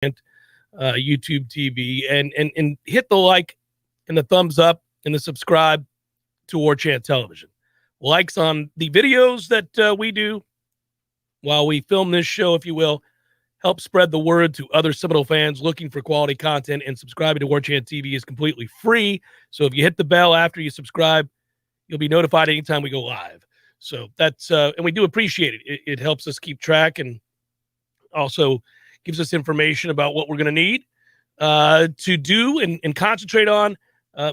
YouTube TV, and hit the like and the thumbs up and the subscribe to Warchant Television. Likes on the videos that we do while we film this show, if you will, help spread the word to other Seminole fans looking for quality content, and subscribing to Warchant TV is completely free. So if you hit the bell after you subscribe, you'll be notified anytime we go live. So that's, and we do appreciate it. It helps us keep track and also gives us information about what we're going to need to do and concentrate on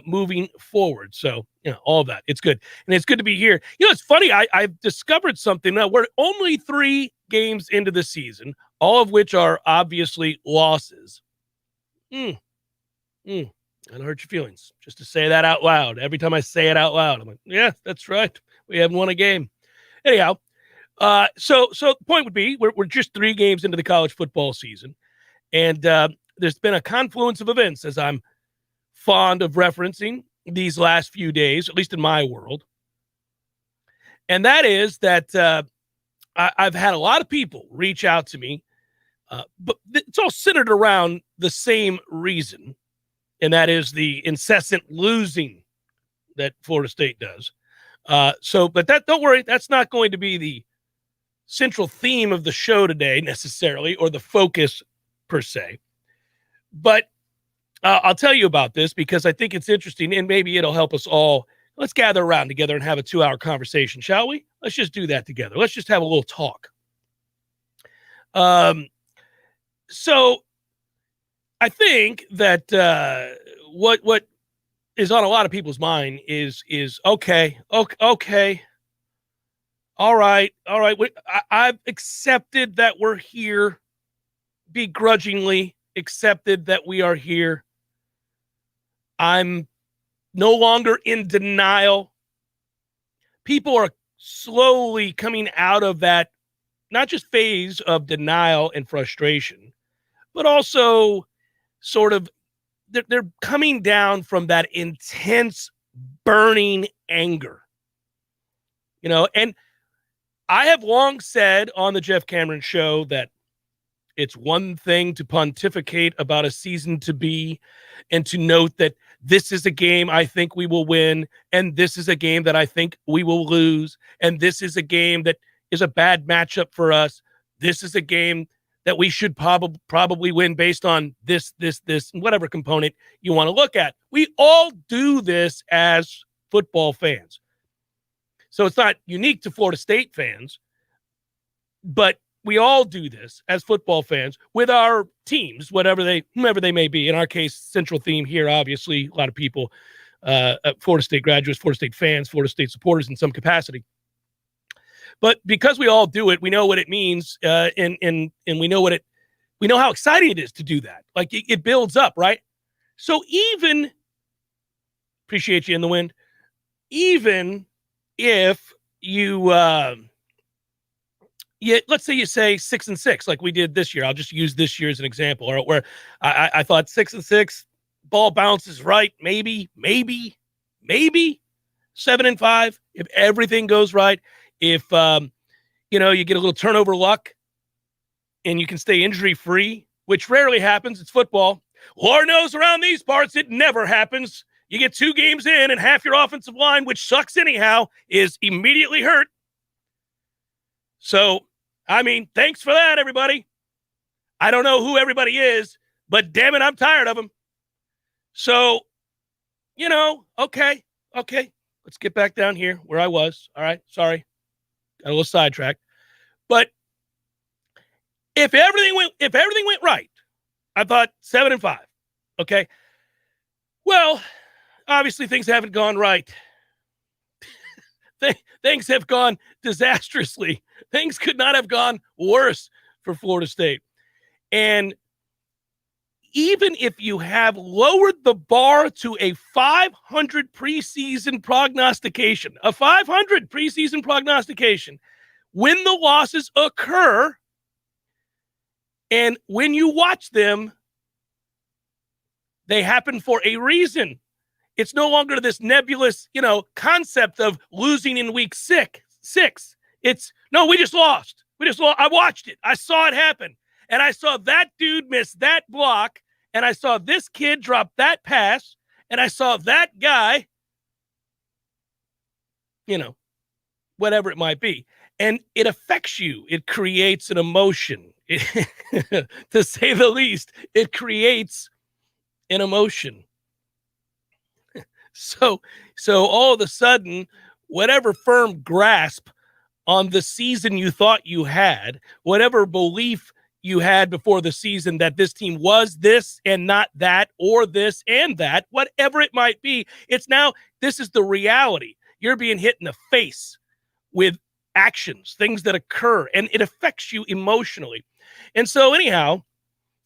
moving forward. So, all of that. It's good. And it's good to be here. It's funny. I've discovered something. Now, we're only 3 games into the season, all of which are obviously losses. I don't hurt your feelings just to say that out loud. Every time I say it out loud, I'm like, yeah, that's right. We haven't won a game. Anyhow, so the point would be we're just 3 games into the college football season, and there's been a confluence of events, as I'm fond of referencing these last few days, at least in my world. And that is that I've had a lot of people reach out to me, but it's all centered around the same reason, and that is the incessant losing that Florida State does. But don't worry, that's not going to be the central theme of the show today necessarily, or the focus per se. But I'll tell you about this because I think it's interesting, and maybe it'll help us all. Let's gather around together and have a 2-hour conversation, shall we? Let's just do that together. Let's just have a little talk. So I think that what is on a lot of people's mind is okay. All right. I've accepted that we're here, begrudgingly accepted that we are here. I'm no longer in denial. People are slowly coming out of that, not just phase of denial and frustration, but also sort of they're coming down from that intense, burning anger. And I have long said on the Jeff Cameron Show that it's one thing to pontificate about a season to be and to note that this is a game I think we will win, and this is a game that I think we will lose, and this is a game that is a bad matchup for us. This is a game that we should probably win based on this, whatever component you want to look at. We all do this as football fans. So it's not unique to Florida State fans, but we all do this as football fans with our teams, whomever they may be. In our case, central theme here, obviously, a lot of people, Florida State graduates, Florida State fans, Florida State supporters in some capacity. But because we all do it, we know what it means, and we know we know how exciting it is to do that. Like it builds up, right? So even, appreciate you in the wind, even if you, let's say you say 6-6, like we did this year. I'll just use this year as an example, or where I thought 6-6, ball bounces right, maybe 7-5 if everything goes right. If you get a little turnover luck and you can stay injury free, which rarely happens. It's football. Lord knows around these parts it never happens. You get 2 games in and half your offensive line, which sucks anyhow, is immediately hurt. So, thanks for that, everybody. I don't know who everybody is, but damn it, I'm tired of them. So, okay. Let's get back down here where I was. All right, sorry. Got a little sidetracked. But if everything went right, I thought 7-5. Okay. Well, obviously things haven't gone right. Things have gone disastrously. Things could not have gone worse for Florida State. And even if you have lowered the bar to a 500 preseason prognostication, when the losses occur and when you watch them, they happen for a reason. It's no longer this nebulous, concept of losing in week 6. It's, no, we just lost. I watched it. I saw it happen. and I saw that dude miss that block, and I saw this kid drop that pass, and I saw that guy, whatever it might be. And it affects you. It creates an emotion. To say the least, it creates an emotion. So all of a sudden, whatever firm grasp on the season you thought you had, whatever belief you had before the season that this team was this and not that, or this and that, whatever it might be, it's now, this is the reality. You're being hit in the face with actions, things that occur, and it affects you emotionally. And so anyhow,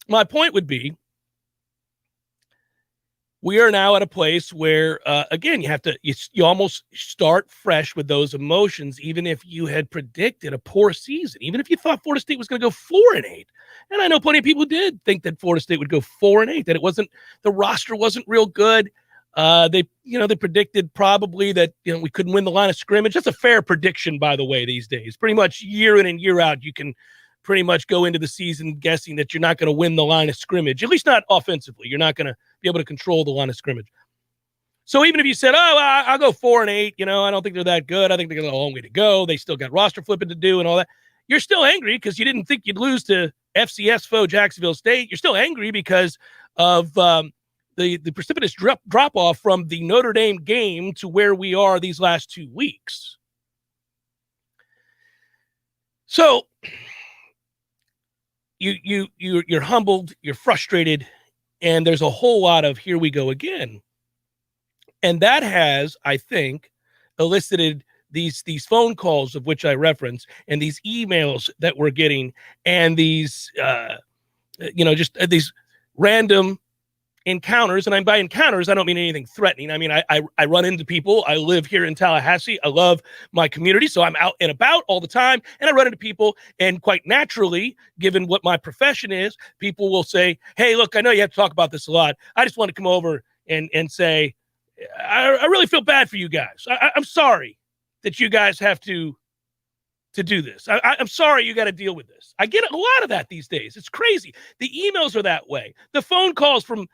my point would be, we are now at a place where, again, you almost start fresh with those emotions, even if you had predicted a poor season, even if you thought Florida State was going to go 4-8. And I know plenty of people did think that Florida State would go 4-8, that the roster wasn't real good. They predicted probably that, we couldn't win the line of scrimmage. That's a fair prediction, by the way, these days. Pretty much year in and year out, you can pretty much go into the season guessing that you're not going to win the line of scrimmage, at least not offensively. You're not going to be able to control the line of scrimmage. So even if you said, I'll go 4-8, I don't think they're that good. I think they got a long way to go. They still got roster flipping to do and all that. You're still angry because you didn't think you'd lose to FCS foe Jacksonville State. You're still angry because of the precipitous drop-off from the Notre Dame game to where we are these last 2 weeks. So you're humbled, you're frustrated, and there's a whole lot of here we go again. And that has, I think, elicited these phone calls of which I reference, and these emails that we're getting, and these these random encounters. And by encounters, I don't mean anything threatening. I mean, I run into people. I live here in Tallahassee. I love my community, so I'm out and about all the time, and I run into people, and quite naturally, given what my profession is, people will say, hey, look, I know you have to talk about this a lot. I just want to come over and say, I really feel bad for you guys. I'm sorry that you guys have to do this. I'm sorry you got to deal with this. I get a lot of that these days. It's crazy. The emails are that way. The phone calls from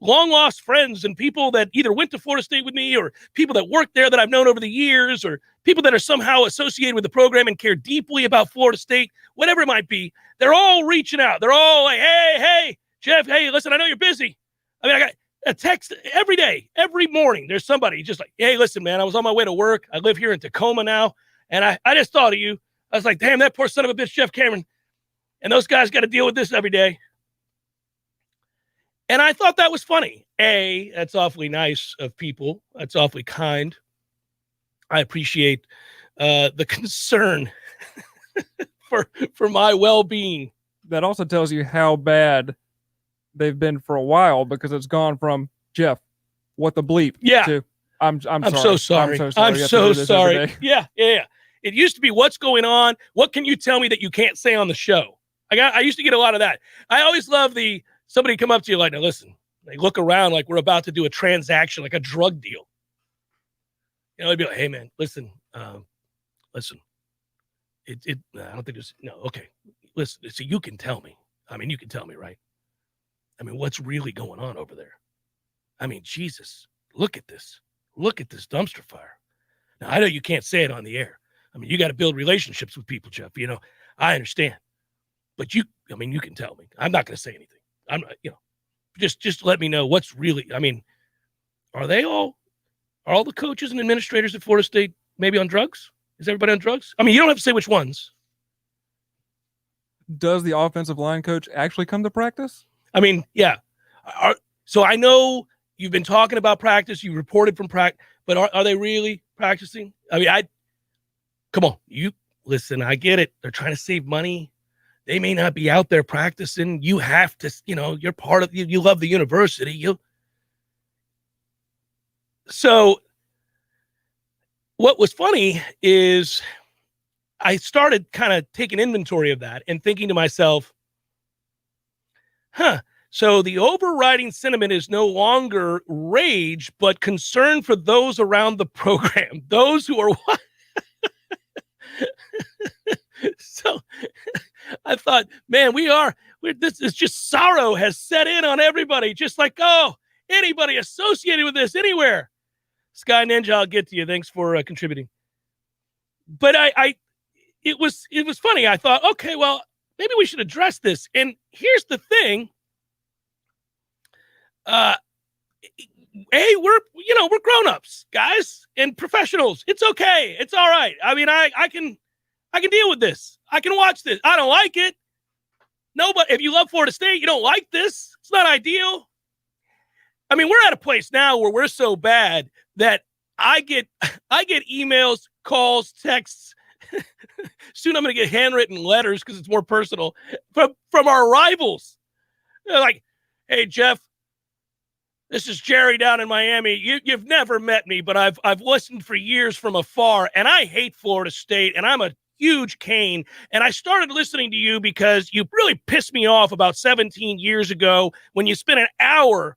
long lost friends and people that either went to Florida State with me, or people that work there that I've known over the years, or people that are somehow associated with the program and care deeply about Florida State, whatever it might be, they're all reaching out. They're all like, hey, Jeff, hey, listen, I know you're busy. I mean, I got a text every day, every morning. There's somebody just like, hey, listen, man, I was on my way to work. I live here in Tacoma now, and I just thought of you. I was like, damn, that poor son of a bitch, Jeff Cameron. And those guys got to deal with this every day. And I thought that was funny. That's awfully nice of people. That's awfully kind. I appreciate the concern for my well-being. That also tells you how bad they've been for a while, because it's gone from Jeff, what the bleep, to I'm sorry. So sorry. I'm so sorry. Yeah. It used to be, what's going on? What can you tell me that you can't say on the show? I used to get a lot of that. I always love somebody come up to you like, now listen, they look around like we're about to do a transaction, like a drug deal. They'd be like, hey man, listen, I don't think there's, no, okay. Listen, so you can tell me. I mean, you can tell me, right? I mean, what's really going on over there? I mean, Jesus, look at this. Look at this dumpster fire. Now, I know you can't say it on the air. I mean, you got to build relationships with people, Jeff. I understand. But you can tell me. I'm not going to say anything. I'm not, just let me know what's really, I mean, are all the coaches and administrators at Florida State maybe on drugs? Is everybody on drugs? I mean, you don't have to say which ones. Does the offensive line coach actually come to practice? I mean, yeah. So I know you've been talking about practice. You reported from practice, but are they really practicing? I mean, come on. You listen, I get it. They're trying to save money. They may not be out there practicing. You have to, you're part of, you love the university. So what was funny is I started kind of taking inventory of that and thinking to myself, so the overriding sentiment is no longer rage, but concern for those around the program, those who are I thought, man, this is just sorrow has set in on everybody. Just like, anybody associated with this anywhere. Sky Ninja, I'll get to you. Thanks for contributing. But it was funny. I thought, okay, well, maybe we should address this. And here's the thing. We're grown-ups, guys, and professionals. It's okay. It's all right. I mean, I can deal with this. I can watch this. I don't like it. No, but if you love Florida State, you don't like this. It's not ideal. I mean, we're at a place now where we're so bad that I get emails, calls, texts. Soon I'm going to get handwritten letters because it's more personal from our rivals. They're like, hey, Jeff, this is Jerry down in Miami. You've never met me, but I've listened for years from afar, and I hate Florida State, and I'm a huge Cane, and I started listening to you because you really pissed me off about 17 years ago when you spent an hour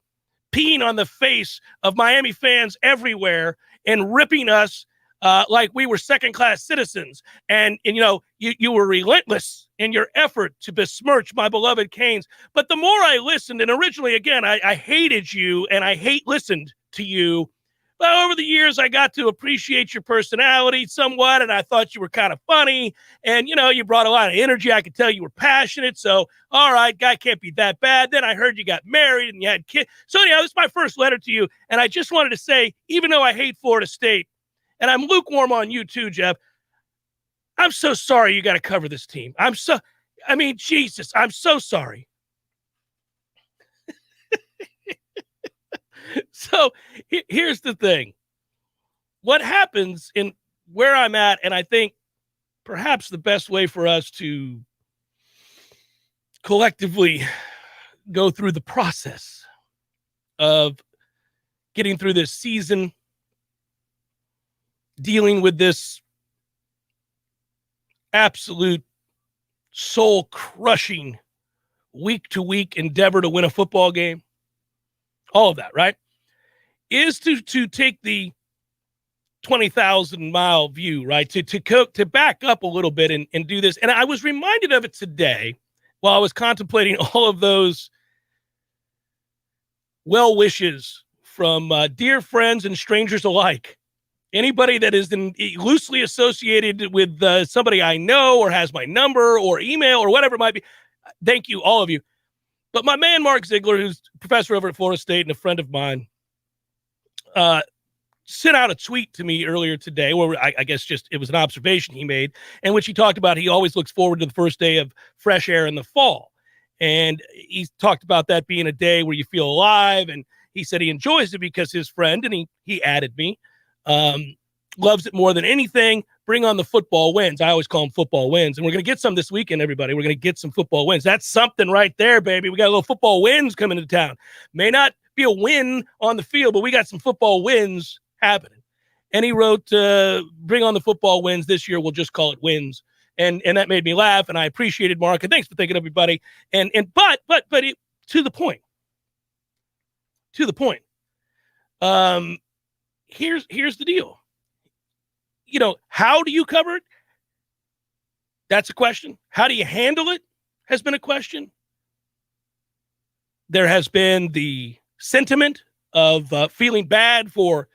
peeing on the face of Miami fans everywhere and ripping us like we were second-class citizens. And you were relentless in your effort to besmirch my beloved Canes. But the more I listened, and originally, again, I hated you and I listened to you. But over the years, I got to appreciate your personality somewhat, and I thought you were kind of funny. And, you brought a lot of energy. I could tell you were passionate. So, all right, guy can't be that bad. Then I heard you got married and you had kids. So, anyhow, this is my first letter to you. And I just wanted to say, even though I hate Florida State, and I'm lukewarm on you too, Jeff, I'm so sorry you got to cover this team. Jesus, I'm so sorry. So here's the thing. What happens in where I'm at, and I think perhaps the best way for us to collectively go through the process of getting through this season, dealing with this absolute soul-crushing week-to-week endeavor to win a football game, all of that, right, is to take the 20,000-mile view, right, to back up a little bit and do this. And I was reminded of it today while I was contemplating all of those well wishes from dear friends and strangers alike. Anybody that is loosely associated with somebody I know or has my number or email or whatever it might be, thank you, all of you. But my man, Mark Ziegler, who's a professor over at Florida State and a friend of mine, sent out a tweet to me earlier today where I guess just it was an observation he made, in which he talked about he always looks forward to the first day of fresh air in the fall. And he talked about that being a day where you feel alive. And he said he enjoys it because his friend, and he added me, loves it more than anything. Bring on the football wins. I always call them football wins. And we're going to get some this weekend, everybody. We're going to get some football wins. That's something right there, baby. We got a little football wins coming to town. May not be a win on the field, but we got some football wins happening. And he wrote, bring on the football wins. This year, we'll just call it wins. And that made me laugh, and I appreciated Mark. And thanks for thinking, everybody. But to the point. To the point. Here's the deal. How do you cover it? That's a question. How do you handle it has been a question. There has been the sentiment of feeling bad for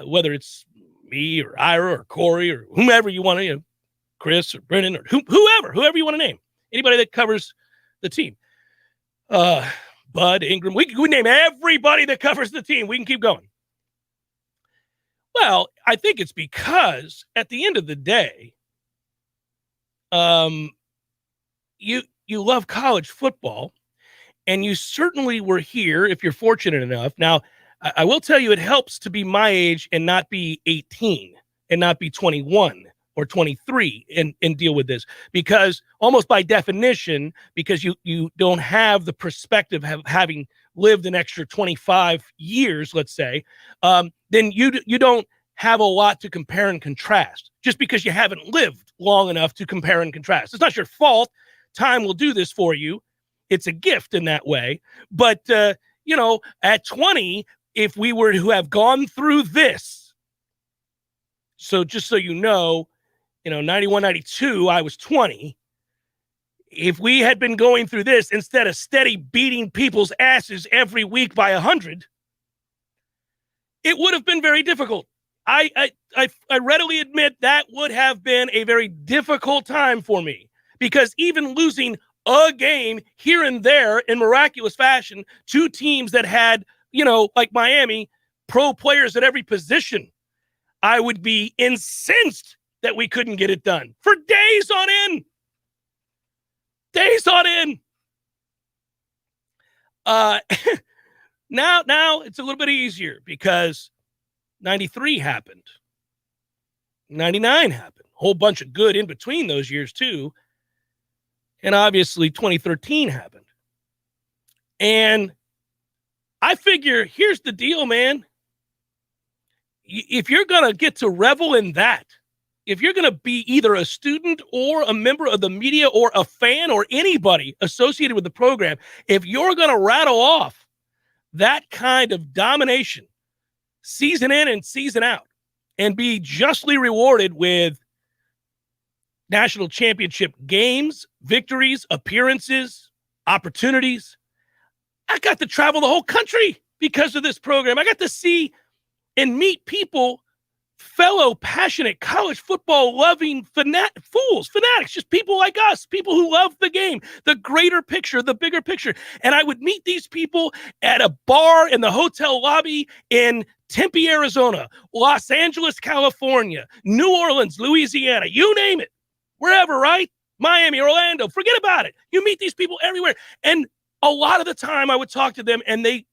whether it's me or Ira or Corey or whomever you want to, Chris or Brennan or whoever you want to name, anybody that covers the team. Bud, Ingram, we name everybody that covers the team. We can keep going. Well, I think it's because at the end of the day, you love college football, and you certainly were here if you're fortunate enough. Now, I will tell you, it helps to be my age and not be 18 and not be 21 or 23 and deal with this, because almost by definition, because you don't have the perspective of having lived an extra 25 years, let's say, then you don't have a lot to compare and contrast just because you haven't lived long enough to compare and contrast. It's not your fault. Time will do this for you. It's a gift in that way. But, at 20, if we were to have gone through this, so just so you know, 91, 92, I was 20. if we had been going through this instead of steady beating people's asses every week by 100, it would have been very difficult. I readily admit that would have been a very difficult time for me, because even losing a game here and there in miraculous fashion to teams that had, like Miami, pro players at every position, I would be incensed that we couldn't get it done for days on end. Days on end. Now it's a little bit easier because 93 happened. 99 happened. A whole bunch of good in between those years too. And obviously 2013 happened. And I figure, here's the deal, man. If you're going to get to revel in that, if you're going to be either a student or a member of the media or a fan or anybody associated with the program, if you're going to rattle off that kind of domination season in and season out and be justly rewarded with national championship games, victories, appearances, opportunities, I got to travel the whole country because of this program. I got to see and meet people, fellow passionate college football loving fanatics, just people like us, people who love the game, the greater picture, the bigger picture. And I would meet these people at a bar in the hotel lobby in Tempe, Arizona, Los Angeles, California, New Orleans, Louisiana, you name it, wherever, right? Miami, Orlando, forget about it. You meet these people everywhere. And a lot of the time I would talk to them and they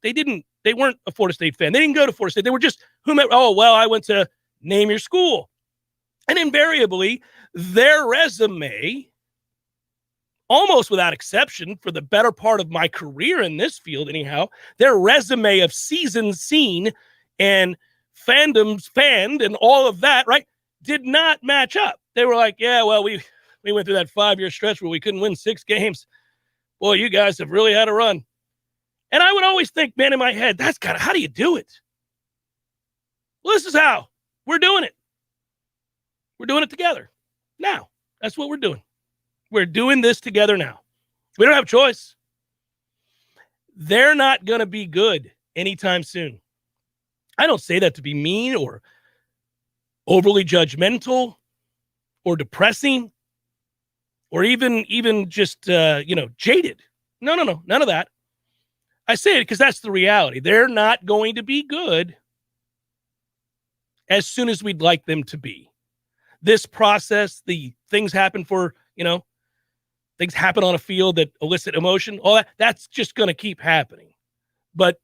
weren't a Florida State fan. They didn't go to Florida State. They were just whomever. Oh, well, I went to name your school. And invariably, their resume, almost without exception, for the better part of my career in this field anyhow, their resume of seasons seen and fandoms fanned and all of that, right, did not match up. They were like, yeah, well, we went through that 5-year stretch where we couldn't win 6 games. Boy, you guys have really had a run. And I would always think, man, in my head, how do you do it? Well, this is how. We're doing it. We're doing it together. Now, that's what we're doing. We're doing this together now. We don't have a choice. They're not going to be good anytime soon. I don't say that to be mean or overly judgmental or depressing or even just, jaded. No, none of that. I say it because that's the reality. They're not going to be good as soon as we'd like them to be. This process, the things happen things happen on a field that elicit emotion, all that's just going to keep happening. But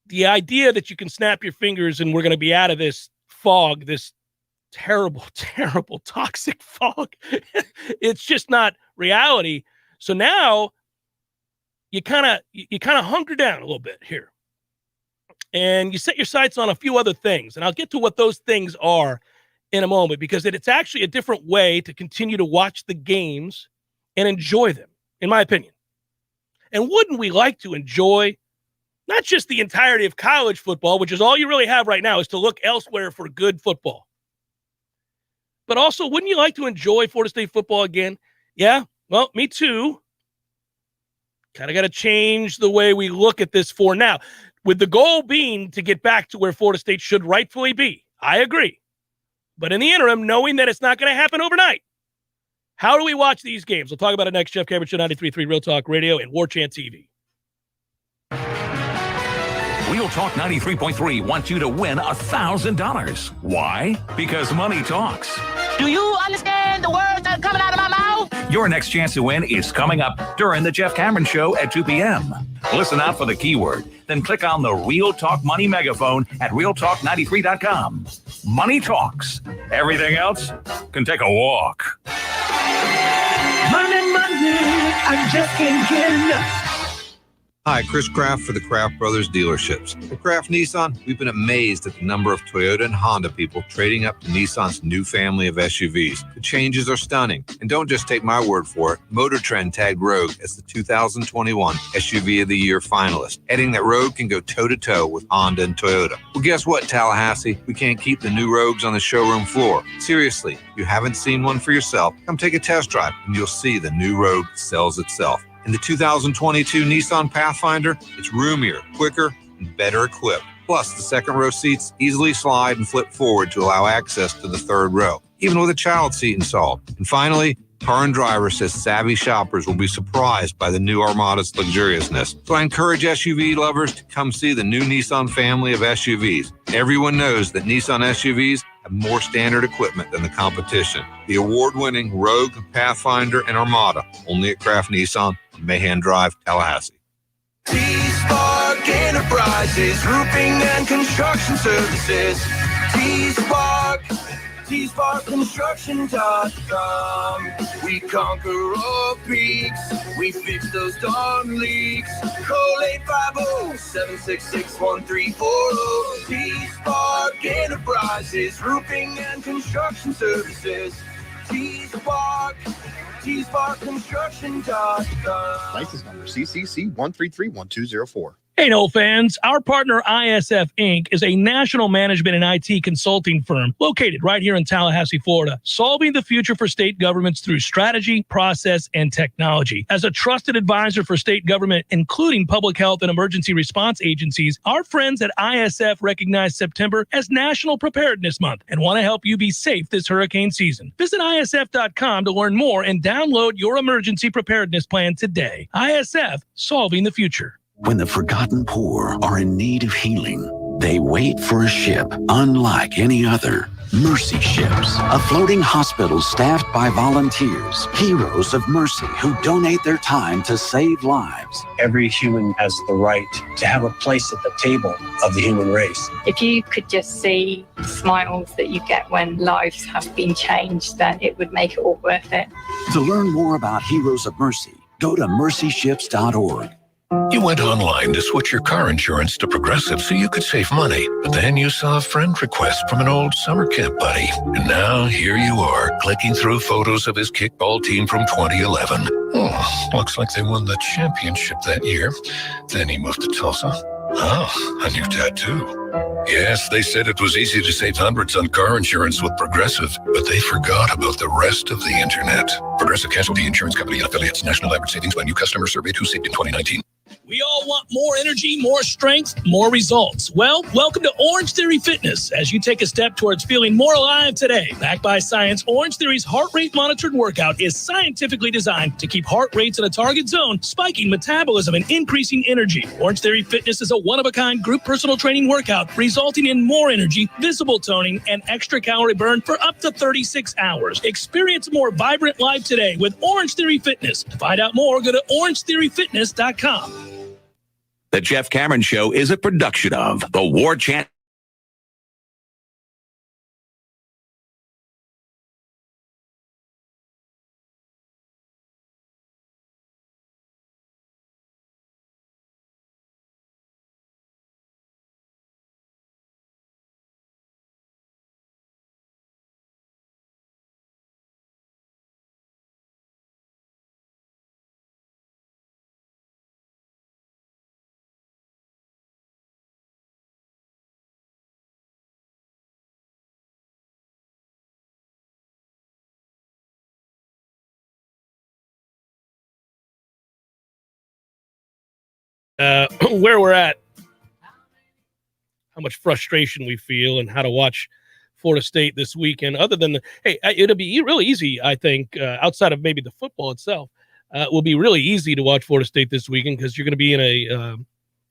the idea that you can snap your fingers and we're going to be out of this fog, this terrible, terrible, toxic fog, it's just not reality. So now you kind of hunker down a little bit here. And you set your sights on a few other things. And I'll get to what those things are in a moment, because it's actually a different way to continue to watch the games and enjoy them, in my opinion. And wouldn't we like to enjoy not just the entirety of college football, which is all you really have right now, is to look elsewhere for good football. But also, wouldn't you like to enjoy Florida State football again? Yeah, well, me too. Kind of got to change the way we look at this for now, with the goal being to get back to where Florida State should rightfully be. I agree. But in the interim, knowing that it's not going to happen overnight, how do we watch these games? We'll talk about it next. Jeff Cameron Show, 93.3 Real Talk Radio and Warchant TV. Real Talk 93.3 wants you to win $1,000. Why? Because money talks. Do you understand the words that are coming out of my mouth? Your next chance to win is coming up during the Jeff Cameron Show at 2 p.m. Listen out for the keyword, then click on the Real Talk Money megaphone at realtalk93.com. Money talks. Everything else can take a walk. Money, I just can't get enough. Hi, Chris Kraft for the Kraft Brothers dealerships. At Kraft Nissan, we've been amazed at the number of Toyota and Honda people trading up to Nissan's new family of SUVs. The changes are stunning. And don't just take my word for it. Motor Trend tagged Rogue as the 2021 SUV of the Year finalist, adding that Rogue can go toe-to-toe with Honda and Toyota. Well, guess what, Tallahassee? We can't keep the new Rogues on the showroom floor. Seriously, you haven't seen one for yourself? Come take a test drive, and you'll see the new Rogue sells itself. In the 2022 Nissan Pathfinder, it's roomier, quicker, and better equipped. Plus, the second row seats easily slide and flip forward to allow access to the third row, even with a child seat installed. And finally, Car and Driver says savvy shoppers will be surprised by the new Armada's luxuriousness. So I encourage SUV lovers to come see the new Nissan family of SUVs. Everyone knows that Nissan SUVs have more standard equipment than the competition. The award-winning Rogue, Pathfinder, and Armada, only at Kraft Nissan, Mahan Drive, Tallahassee. T-Spark Enterprises, roofing and construction services. T-Spark, T-SparkConstruction.com. We conquer all peaks, we fix those darn leaks. Call 850-766-1340. T-Spark Enterprises, roofing and construction services. T-Spark, T-SparkConstruction.com. License number CCC 1331204. Hey, Nole fans, our partner ISF Inc. is a national management and IT consulting firm located right here in Tallahassee, Florida, solving the future for state governments through strategy, process, and technology. As a trusted advisor for state government, including public health and emergency response agencies, our friends at ISF recognize September as National Preparedness Month and want to help you be safe this hurricane season. Visit ISF.com to learn more and download your emergency preparedness plan today. ISF, solving the future. When the forgotten poor are in need of healing, they wait for a ship unlike any other. Mercy Ships, a floating hospital staffed by volunteers, heroes of mercy who donate their time to save lives. Every human has the right to have a place at the table of the human race. If you could just see the smiles that you get when lives have been changed, then it would make it all worth it. To learn more about Heroes of Mercy, go to mercyships.org. You went online to switch your car insurance to Progressive so you could save money. But then you saw a friend request from an old summer camp buddy. And now here you are, clicking through photos of his kickball team from 2011. Oh, looks like they won the championship that year. Then he moved to Tulsa. Oh, a new tattoo. Yes, they said it was easy to save hundreds on car insurance with Progressive, but they forgot about the rest of the internet. Progressive Casualty Insurance Company and affiliates. National average savings by new customer surveyed who saved in 2019. We all want more energy, more strength, more results. Well, welcome to Orange Theory Fitness as you take a step towards feeling more alive today. Backed by science, Orange Theory's heart rate monitored workout is scientifically designed to keep heart rates in a target zone, spiking metabolism and increasing energy. Orange Theory Fitness is a one-of-a-kind group personal training workout resulting in more energy, visible toning, and extra calorie burn for up to 36 hours. Experience a more vibrant life today with Orange Theory Fitness. To find out more, go to orangetheoryfitness.com. The Jeff Cameron Show is a production of the Warchant. Where we're at, how much frustration we feel, and how to watch Florida State this weekend. Other than it'll be really easy, I think, outside of maybe the football itself, it will be really easy to watch Florida State this weekend because you're going to be in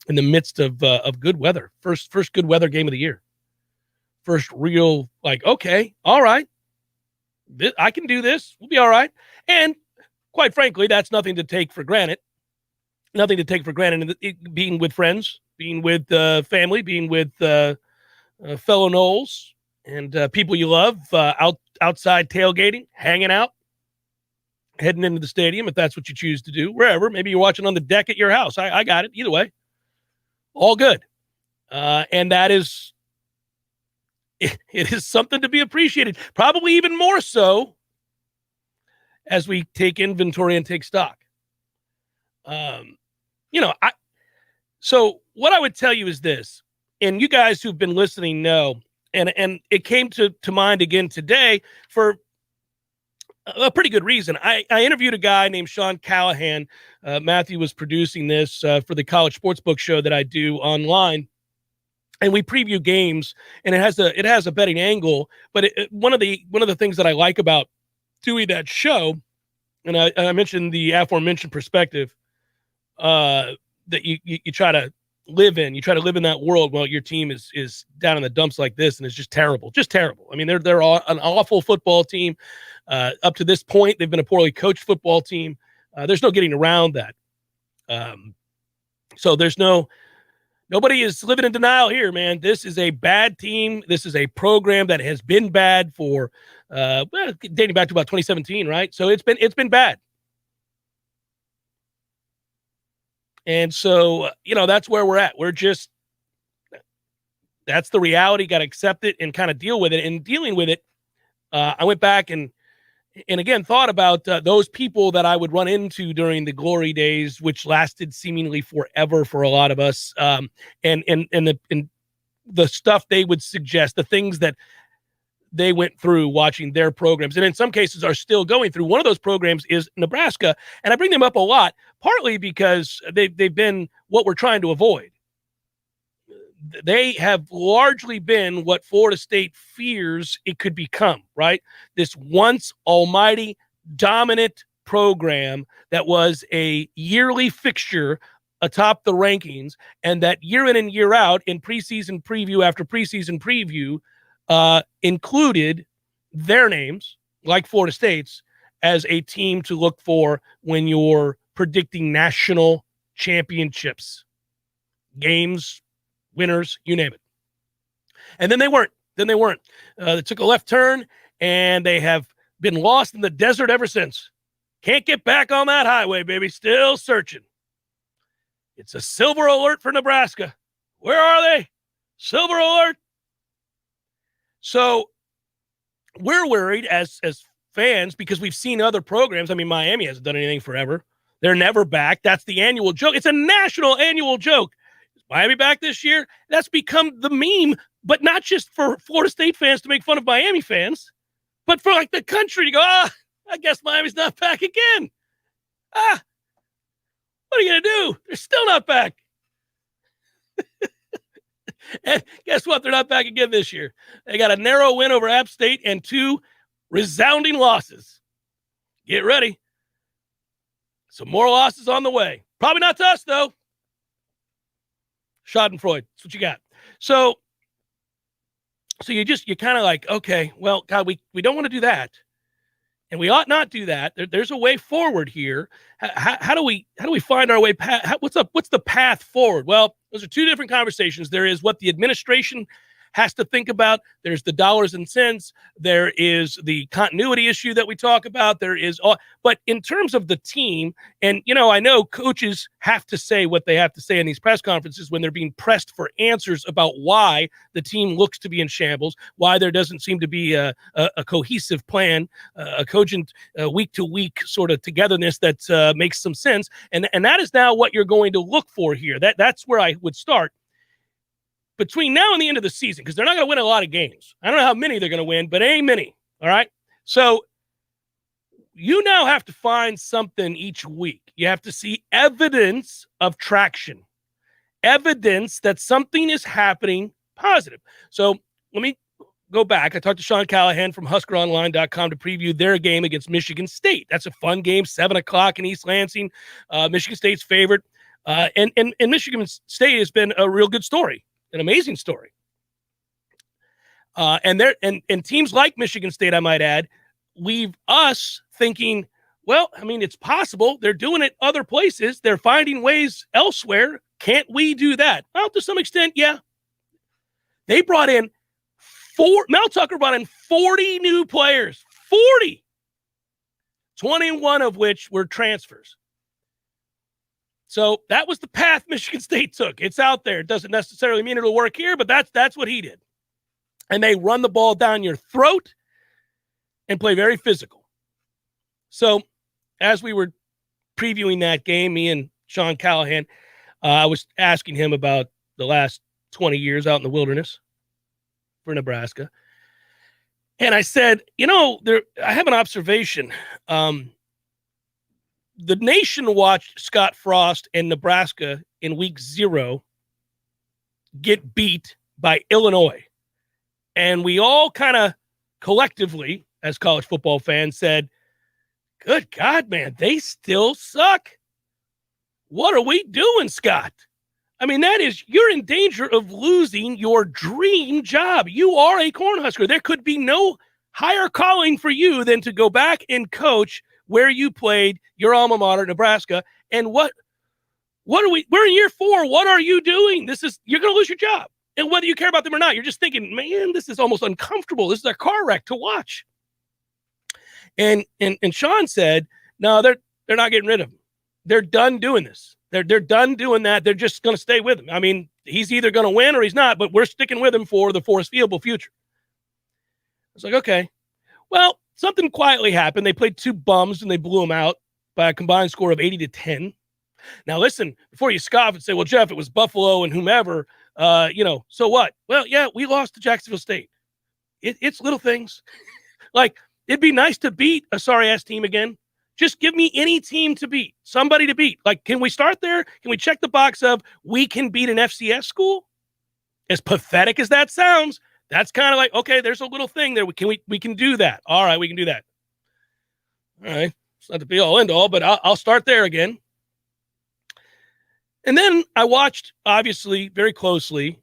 the midst of good weather. First good weather game of the year. First real okay, all right, I can do this. We'll be all right. And quite frankly, that's nothing to take for granted. Nothing to take for granted. Being with friends, being with family, being with fellow Noles and people you love, outside tailgating, hanging out, heading into the stadium, if that's what you choose to do, wherever. Maybe you're watching on the deck at your house. I got it. Either way, all good. And that is, it is something to be appreciated, probably even more so as we take inventory and take stock. So what I would tell you is this, and you guys who've been listening know, and it came to mind again today for a pretty good reason. I interviewed a guy named Sean Callahan. Matthew was producing this for the college sportsbook show that I do online, and we preview games. And it has a betting angle. But one of the things that I like about doing that show, and I mentioned the aforementioned perspective that you try to live in. You try to live in that world while your team is down in the dumps like this, and it's just terrible. I mean, they're an awful football team. Up to this point, they've been a poorly coached football team. There's no getting around that. So nobody is living in denial here, man. This is a bad team. This is a program that has been bad for dating back to about 2017, right? So it's been bad. And so, that's where we're at. That's the reality. Got to accept it and kind of deal with it. And dealing with it, I went back and again thought about those people that I would run into during the glory days, which lasted seemingly forever for a lot of us. And the stuff they would suggest, the things that they went through watching their programs, and in some cases are still going through. One of those programs is Nebraska, and I bring them up a lot, partly because they've been what we're trying to avoid. They have largely been what Florida State fears it could become, right? This once almighty dominant program that was a yearly fixture atop the rankings, and that year in and year out in preseason preview after preseason preview included their names, like Florida State's, as a team to look for when you're predicting national championships, games, winners, you name it. And then they weren't. They took a left turn, and they have been lost in the desert ever since. Can't get back on that highway, baby. Still searching. It's a silver alert for Nebraska. Where are they? Silver alert. So we're worried as fans because we've seen other programs. I mean, Miami hasn't done anything forever. They're never back. That's the annual joke. It's a national annual joke. Is Miami back this year? That's become the meme, but not just for Florida State fans to make fun of Miami fans, but for like the country to go, I guess Miami's not back again. What are you going to do? They're still not back. And guess what? They're not back again this year. They got a narrow win over App State and 2 resounding losses. Get ready. Some more losses on the way. Probably not to us, though. Schadenfreude. That's what you got. So you're kind of like, okay, well, God, we don't want to do that. And we ought not do that. There's a way forward here. How do we find our way? What's the path forward? Well, those are 2 different conversations. There is what the administration has to think about. There's the dollars and cents. There is the continuity issue that we talk about. But in terms of the team, and I know coaches have to say what they have to say in these press conferences when they're being pressed for answers about why the team looks to be in shambles, why there doesn't seem to be a cohesive plan, a cogent week-to-week sort of togetherness that makes some sense. And that is now what you're going to look for here. That's where I would start. Between now and the end of the season, because they're not going to win a lot of games. I don't know how many they're going to win, but ain't many. All right. So you now have to find something each week. You have to see evidence of traction, evidence that something is happening positive. So let me go back. I talked to Sean Callahan from HuskerOnline.com to preview their game against Michigan State. That's a fun game, 7:00 in East Lansing. Michigan State's favorite. And Michigan State has been a real good story. An amazing story. And teams like Michigan State, I might add, leave us thinking, well, I mean, it's possible. They're doing it other places. They're finding ways elsewhere. Can't we do that? Well, to some extent, yeah. They brought in Mel Tucker brought in 40 new players. 40! 21 of which were transfers. So that was the path Michigan State took. It's out there. It doesn't necessarily mean it'll work here, but that's what he did. And they run the ball down your throat and play very physical. So as we were previewing that game, me and Sean Callahan, I was asking him about the last 20 years out in the wilderness for Nebraska. And I said, I have an observation. The nation watched Scott Frost and Nebraska in week 0 get beat by Illinois. And we all kind of collectively, as college football fans, said, good God, man, they still suck. What are we doing, Scott? I mean, you're in danger of losing your dream job. You are a Cornhusker. There could be no higher calling for you than to go back and coach where you played, your alma mater, Nebraska. And we're in year 4. What are you doing? You're going to lose your job. And whether you care about them or not, you're just thinking, man, this is almost uncomfortable. This is a car wreck to watch. And Sean said, no, they're not getting rid of him. They're done doing this. They're done doing that. They're just going to stay with him. I mean, he's either going to win or he's not, but we're sticking with him for the foreseeable future. I was like, okay. Well, something quietly happened. They played 2 bums and they blew them out by a combined score of 80-10. Now, listen, before you scoff and say, well, Jeff, it was Buffalo and whomever, so what? Well, yeah, we lost to Jacksonville State. It's little things. Like, it'd be nice to beat a sorry-ass team again. Just give me any team to beat, somebody to beat. Like, can we start there? Can we check the box of we can beat an FCS school? As pathetic as that sounds, that's kind of like, okay, there's a little thing there. We can do that. All right, we can do that. All right, it's not the be-all, end-all, but I'll start there again. And then I watched, obviously, very closely,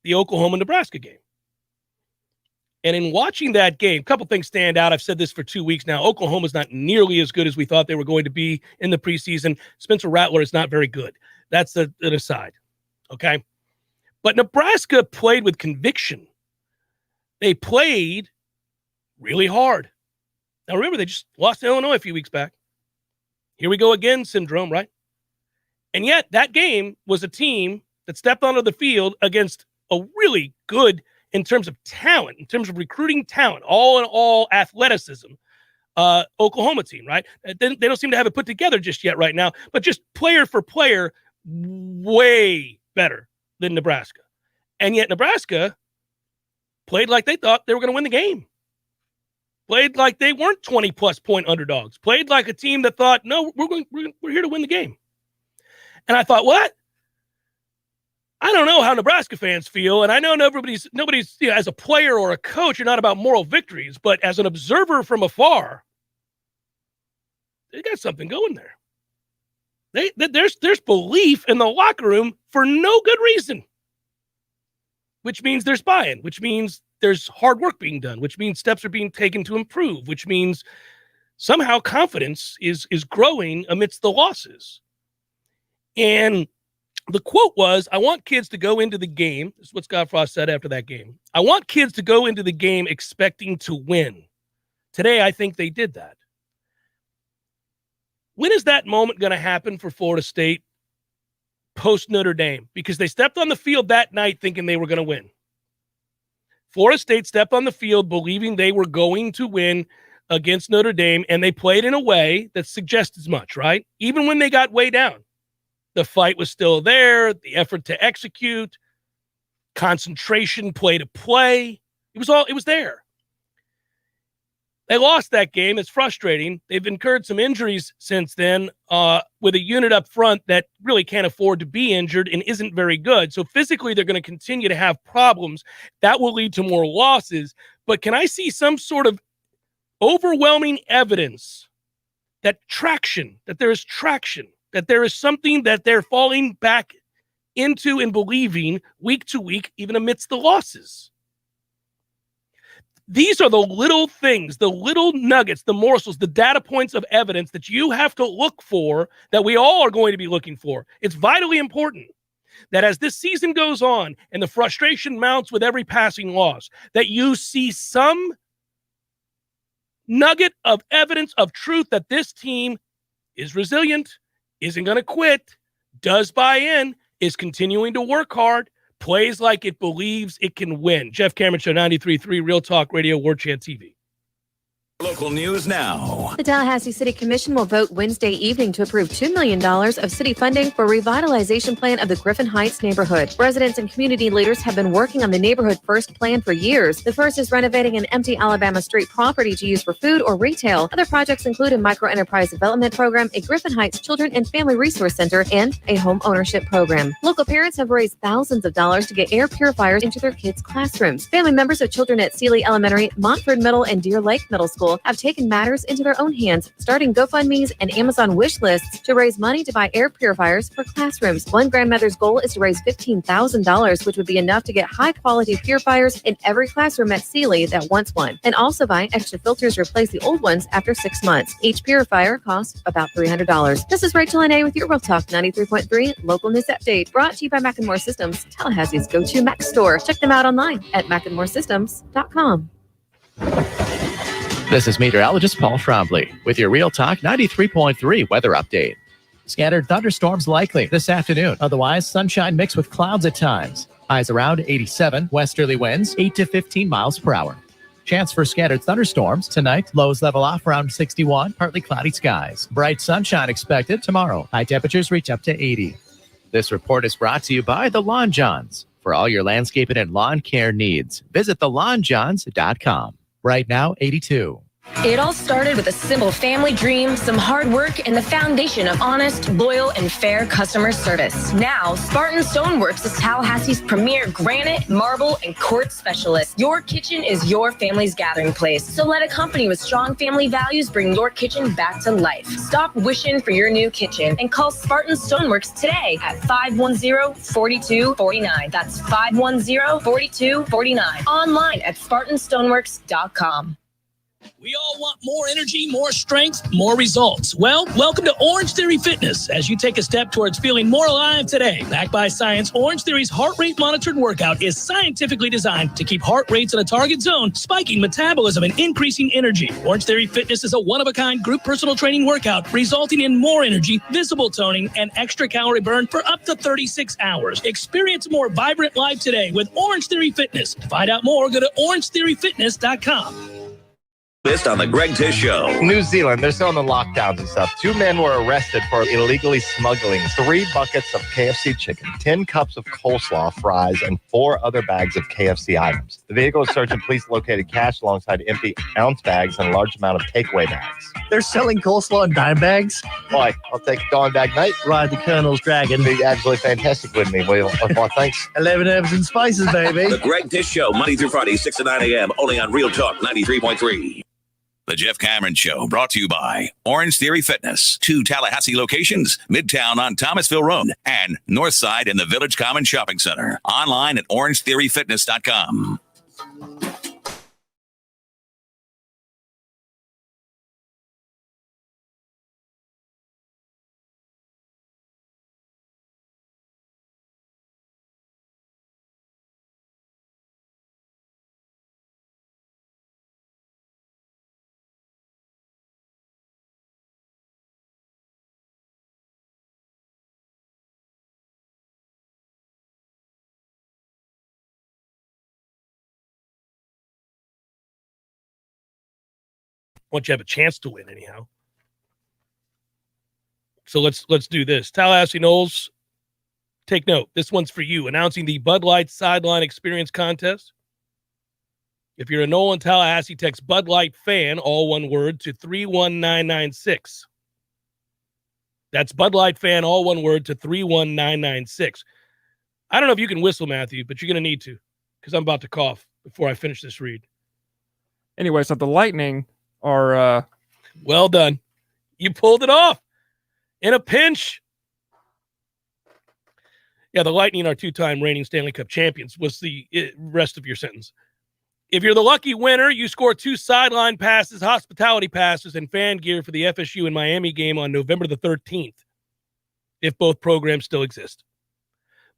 the Oklahoma-Nebraska game. And in watching that game, a couple things stand out. I've said this for 2 weeks now. Oklahoma's not nearly as good as we thought they were going to be in the preseason. Spencer Rattler is not very good. That's an aside, okay? But Nebraska played with conviction. They played really hard. Now, remember, they just lost to Illinois a few weeks back. Here we go again syndrome, right? And yet, that game was a team that stepped onto the field against a really good, in terms of talent, in terms of recruiting talent, all in all athleticism, Oklahoma team, right? They don't seem to have it put together just yet right now, but just player for player, way better than Nebraska. And yet Nebraska played like they thought they were going to win the game. Played like they weren't 20-plus point underdogs. Played like a team that thought, no, we're here to win the game. And I thought, what? I don't know how Nebraska fans feel, and I know nobody's as a player or a coach, you're not about moral victories, but as an observer from afar, they got something going there. There's belief in the locker room for no good reason, which means there's buy-in, which means there's hard work being done, which means steps are being taken to improve, which means somehow confidence is growing amidst the losses. And the quote was, I want kids to go into the game. This is what Scott Frost said after that game. I want kids to go into the game expecting to win. Today, I think they did that. When is that moment going to happen for Florida State post Notre Dame? Because they stepped on the field that night thinking they were going to win. Florida State stepped on the field believing they were going to win against Notre Dame, and they played in a way that suggests as much, right? Even when they got way down. The fight was still there, the effort to execute, concentration, play to play. It was there. They lost that game. It's frustrating. They've incurred some injuries since then with a unit up front that really can't afford to be injured and isn't very good. So physically, they're going to continue to have problems. That will lead to more losses. But can I see some sort of overwhelming evidence that there is traction, that there is something that they're falling back into and believing week to week, even amidst the losses? These are the little things, the little nuggets, the morsels, the data points of evidence that you have to look for, that we all are going to be looking for. It's vitally important that as this season goes on and the frustration mounts with every passing loss, that you see some nugget of evidence of truth that this team is resilient, isn't going to quit, does buy in, is continuing to work hard, plays like it believes it can win. Jeff Cameron Show, 93.3 Real Talk Radio, Warchant TV. Local news now. The Tallahassee City Commission will vote Wednesday evening to approve $2 million of city funding for revitalization plan of the Griffin Heights neighborhood. Residents and community leaders have been working on the Neighborhood First plan for years. The first is renovating an empty Alabama Street property to use for food or retail. Other projects include a microenterprise development program, a Griffin Heights Children and Family Resource Center, and a home ownership program. Local parents have raised thousands of dollars to get air purifiers into their kids' classrooms. Family members of children at Sealy Elementary, Montford Middle, and Deer Lake Middle School have taken matters into their own hands, starting GoFundMes and Amazon wish lists to raise money to buy air purifiers for classrooms. One grandmother's goal is to raise $15,000, which would be enough to get high-quality purifiers in every classroom at Sealy that wants one, and also buy extra filters to replace the old ones after 6 months. Each purifier costs about $300. This is Rachel and A with your Real Talk 93.3 Local News Update, brought to you by McWednesday Systems, Tallahassee's go-to Mac store. Check them out online at McWednesdaySystems.com. This is meteorologist Paul Trombley with your Real Talk 93.3 weather update. Scattered thunderstorms likely this afternoon. Otherwise, sunshine mixed with clouds at times. Highs around 87, westerly winds 8 to 15 miles per hour. Chance for scattered thunderstorms tonight. Lows level off around 61, partly cloudy skies. Bright sunshine expected tomorrow. High temperatures reach up to 80. This report is brought to you by the Lawn Johns. For all your landscaping and lawn care needs, visit thelawnjohns.com. Right now, 82. It all started with a simple family dream, some hard work, and the foundation of honest, loyal, and fair customer service. Now, Spartan Stoneworks is Tallahassee's premier granite, marble, and quartz specialist. Your kitchen is your family's gathering place. So let a company with strong family values bring your kitchen back to life. Stop wishing for your new kitchen and call Spartan Stoneworks today at 510-4249. That's 510-4249. Online at SpartanStoneworks.com. We all want more energy, more strength, more results. Well, welcome to Orange Theory Fitness as you take a step towards feeling more alive today. Backed by science, Orange Theory's heart rate monitored workout is scientifically designed to keep heart rates in a target zone, spiking metabolism and increasing energy. Orange Theory Fitness is a one-of-a-kind group personal training workout resulting in more energy, visible toning, and extra calorie burn for up to 36 hours. Experience more vibrant life today with Orange Theory Fitness. To find out more, go to orangetheoryfitness.com. On the Greg Tish Show. New Zealand, they're still in the lockdowns and stuff. 2 men were arrested for illegally smuggling 3 buckets of KFC chicken, 10 cups of coleslaw, fries, and 4 other bags of KFC items. The vehicle was searched and police located cash alongside empty ounce bags and a large amount of takeaway bags. They're selling coleslaw in dime bags? Boy, I'll take a dime bag, mate. Ride the Colonel's Dragon. Be absolutely fantastic with me, Will. Well, thanks. 11 herbs and spices, baby. The Greg Tish Show, Monday through Friday, 6 to 9 a.m., only on Real Talk 93.3. The Jeff Cameron Show, brought to you by Orange Theory Fitness. 2 Tallahassee locations, Midtown on Thomasville Road and Northside in the Village Common Shopping Center. Online at orangetheoryfitness.com. Once you have a chance to win, anyhow. So let's do this. Tallahassee Noles, take note. This one's for you. Announcing the Bud Light Sideline Experience Contest. If you're a Nolan Tallahassee, text Bud Light fan, all one word, to 31996. That's Bud Light fan, all one word, to 31996. I don't know if you can whistle, Matthew, but you're going to need to because I'm about to cough before I finish this read. Anyway, so the Lightning are... Well done. You pulled it off in a pinch. Yeah, the Lightning are 2-time reigning Stanley Cup champions. What's the rest of your sentence? If you're the lucky winner, you score 2 sideline passes, hospitality passes, and fan gear for the FSU and Miami game on November the 13th, if both programs still exist.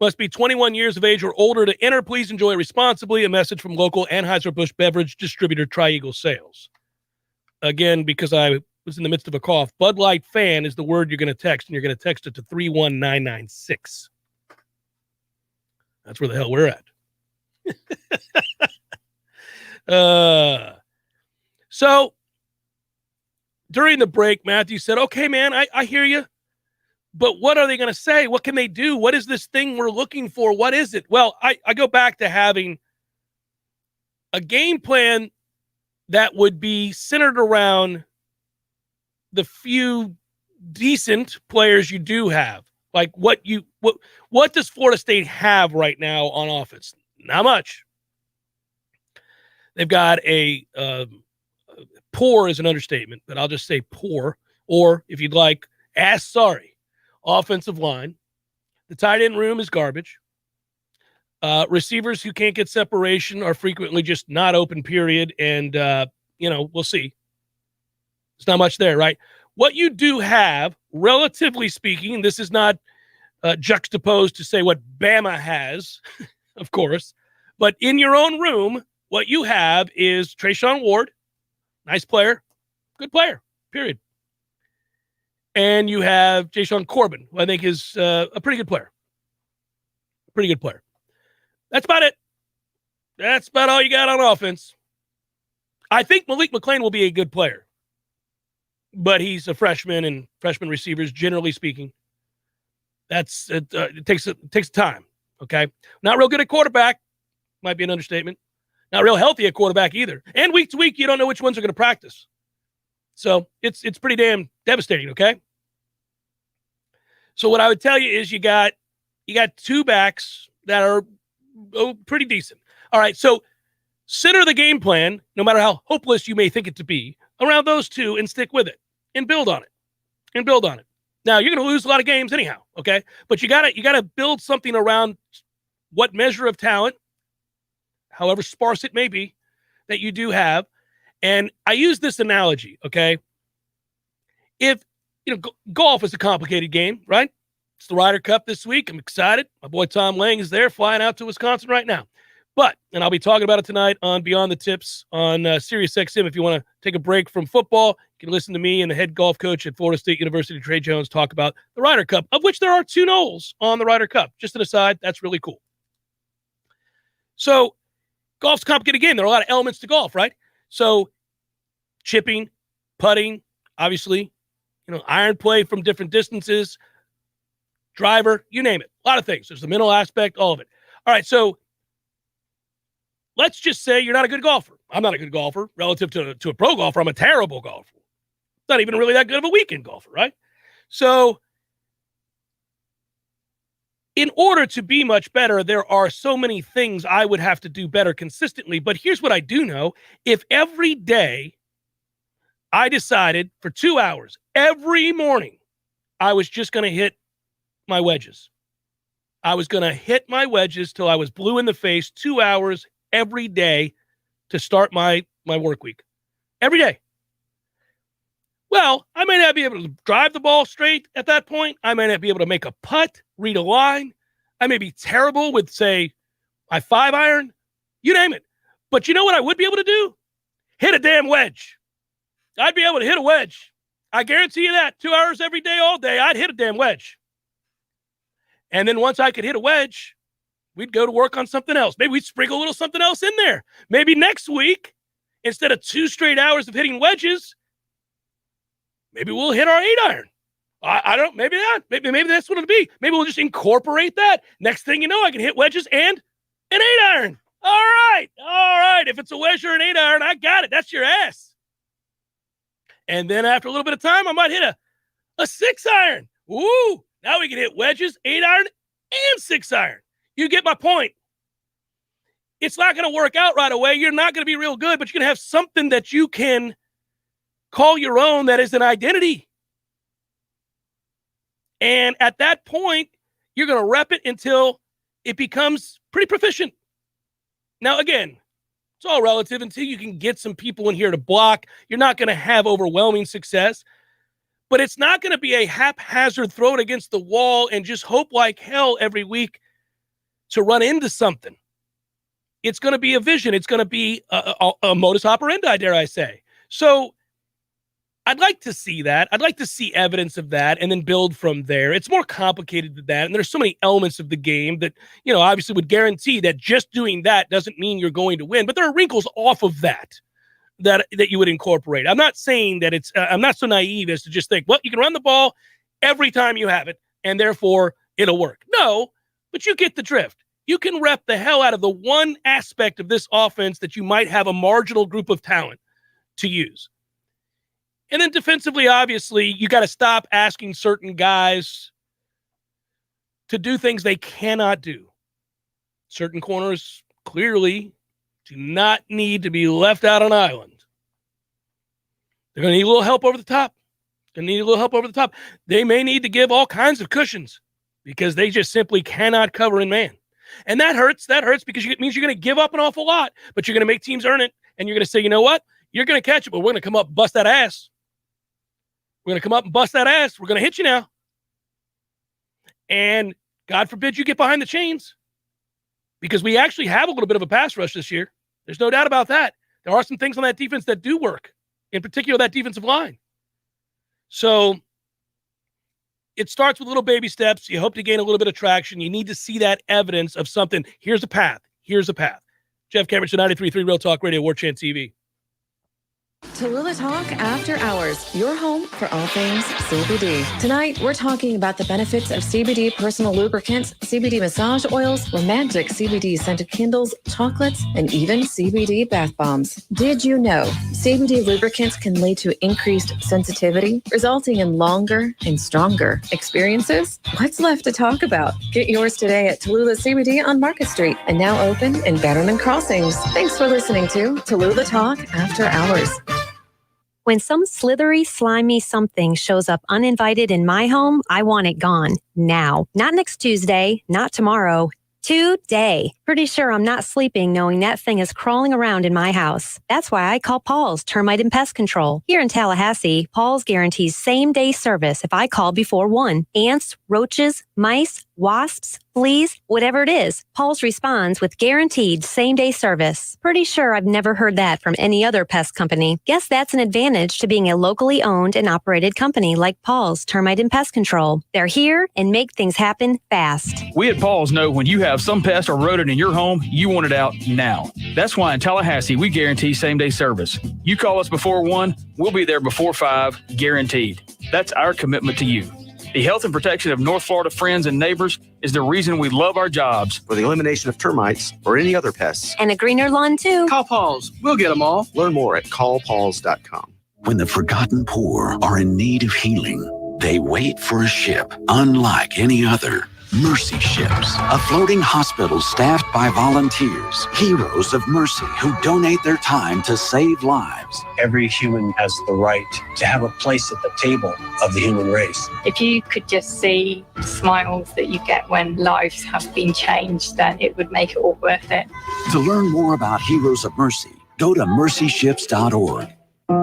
Must be 21 years of age or older to enter. Please enjoy responsibly. A message from local Anheuser-Busch beverage distributor Tri-Eagle Sales. again, because I was in the midst of a cough, Bud Light fan is the word you're going to text, and you're going to text it to 31996. That's where the hell we're at. So during the break, Matthew said, okay, man, I hear you. But what are they going to say? What can they do? What is this thing we're looking for? What is it? Well, I go back to having a game plan that would be centered around the few decent players you do have. Like what does Florida State have right now on offense? Not much. They've got a poor is an understatement, but I'll just say poor, or if you'd like, sorry, offensive line. The tight end room is garbage. Receivers who can't get separation are frequently just not open, period. And, we'll see. There's not much there, right? What you do have, relatively speaking, this is not juxtaposed to say what Bama has, of course, but in your own room, what you have is Treshaun Ward, nice player, good player, period. And you have Jashaun Corbin, who I think is a pretty good player. Pretty good player. That's about it. That's about all you got on offense. I think Malik McClain will be a good player, but he's a freshman, and freshman receivers, generally speaking, it takes time. Okay, not real good at quarterback, might be an understatement. Not real healthy at quarterback either. And week to week, you don't know which ones are going to practice. So it's pretty damn devastating. Okay. So what I would tell you is you got two backs that are pretty decent. All right. So center the game plan, no matter how hopeless you may think it to be, around those two and stick with it and build on it. Now you're going to lose a lot of games anyhow. Okay. But you got to build something around what measure of talent, however sparse it may be, that you do have. And I use this analogy, okay? If, golf is a complicated game, right? It's the Ryder Cup this week. I'm excited. My boy Tom Lang is there, flying out to Wisconsin right now. And I'll be talking about it tonight on Beyond the Tips on SiriusXM. If you want to take a break from football, you can listen to me and the head golf coach at Florida State University, Trey Jones, talk about the Ryder Cup, of which there are 2 Noles on the Ryder Cup. Just an aside, that's really cool. So, golf's a complicated game. There are a lot of elements to golf, right? So chipping, putting, obviously, iron play from different distances, driver, you name it. A lot of things. There's the mental aspect, all of it. All right, so let's just say you're not a good golfer. I'm not a good golfer relative to a pro golfer. I'm a terrible golfer. Not even really that good of a weekend golfer, right? So in order to be much better, there are so many things I would have to do better consistently. But here's what I do know. If every day I decided for 2 hours, every morning, I was just going to hit my wedges. I was going to hit my wedges till I was blue in the face, 2 hours every day to start my work week. Every day. Well, I may not be able to drive the ball straight at that point. I may not be able to make a putt, read a line. I may be terrible with, say, my 5-iron. You name it. But you know what I would be able to do? Hit a damn wedge. I'd be able to hit a wedge. I guarantee you that. 2 hours every day, all day, I'd hit a damn wedge. And then once I could hit a wedge, we'd go to work on something else. Maybe we'd sprinkle a little something else in there. Maybe next week, instead of 2 straight hours of hitting wedges, maybe we'll hit our 8-iron. I don't, maybe not. Maybe that's what it'll be. Maybe we'll just incorporate that. Next thing you know, I can hit wedges and an 8-iron. All right. If it's a wedge or an 8-iron, I got it. That's your ass. And then after a little bit of time, I might hit a 6-iron. Ooh, now we can hit wedges, 8-iron, and 6-iron. You get my point. It's not going to work out right away. You're not going to be real good, but you're going to have something that you can call your own that is an identity. And at that point, you're going to rep it until it becomes pretty proficient. Now, again, it's all relative until you can get some people in here to block. You're not going to have overwhelming success, but it's not going to be a haphazard throw it against the wall and just hope like hell every week to run into something. It's going to be a vision. It's going to be a modus operandi, dare I say. So I'd like to see that. I'd like to see evidence of that and then build from there. It's more complicated than that. And there's so many elements of the game that, obviously would guarantee that just doing that doesn't mean you're going to win. But there are wrinkles off of that you would incorporate. I'm not saying that I'm not so naive as to just think, well, you can run the ball every time you have it and therefore it'll work. No, but you get the drift. You can rep the hell out of the one aspect of this offense that you might have a marginal group of talent to use. And then defensively, obviously, you got to stop asking certain guys to do things they cannot do. Certain corners clearly do not need to be left out on an island. They're going to need a little help over the top. They may need to give all kinds of cushions because they just simply cannot cover in man. And that hurts. That hurts because it means you're going to give up an awful lot, but you're going to make teams earn it. And you're going to say, you know what? You're going to catch it, but we're going to come up and bust that ass. We're going to come up and bust that ass. We're going to hit you now. And God forbid you get behind the chains because we actually have a little bit of a pass rush this year. There's no doubt about that. There are some things on that defense that do work, in particular that defensive line. So it starts with little baby steps. You hope to gain a little bit of traction. You need to see that evidence of something. Here's a path. Jeff Cameron, 93.3 Real Talk Radio, Warchant TV. Tallulah Talk After Hours, your home for all things CBD. Tonight, we're talking about the benefits of CBD personal lubricants, CBD massage oils, romantic CBD scented candles, chocolates, and even CBD bath bombs. Did you know CBD lubricants can lead to increased sensitivity, resulting in longer and stronger experiences? What's left to talk about? Get yours today at Tallulah CBD on Market Street and now open in Betterman Crossings. Thanks for listening to Tallulah Talk After Hours. When some slithery, slimy something shows up uninvited in my home, I want it gone. Now. Not next Tuesday, not tomorrow. Today. Pretty sure I'm not sleeping knowing that thing is crawling around in my house. That's why I call Paul's Termite and Pest Control. Here in Tallahassee, Paul's guarantees same-day service if I call before 1. Ants, roaches, mice, wasps, fleas, whatever it is, Paul's responds with guaranteed same-day service. Pretty sure I've never heard that from any other pest company. Guess that's an advantage to being a locally owned and operated company like Paul's Termite and Pest Control. They're here and make things happen fast. We at Paul's know when you have some pest or rodent in your home, you want it out now. That's why in Tallahassee, we guarantee same-day service. You call us before 1, we'll be there before 5, guaranteed. That's our commitment to you. The health and protection of North Florida friends and neighbors is the reason we love our jobs. For the elimination of termites or any other pests. And a greener lawn, too. Call Paul's. We'll get them all. Learn more at callpauls.com. When the forgotten poor are in need of healing, they wait for a ship unlike any other. Mercy Ships, a floating hospital staffed by volunteers, heroes of mercy who donate their time to save lives. Every human has the right to have a place at the table of the human race. If you could just see the smiles that you get when lives have been changed, then it would make it all worth it. To learn more about Heroes of Mercy, go to mercyships.org.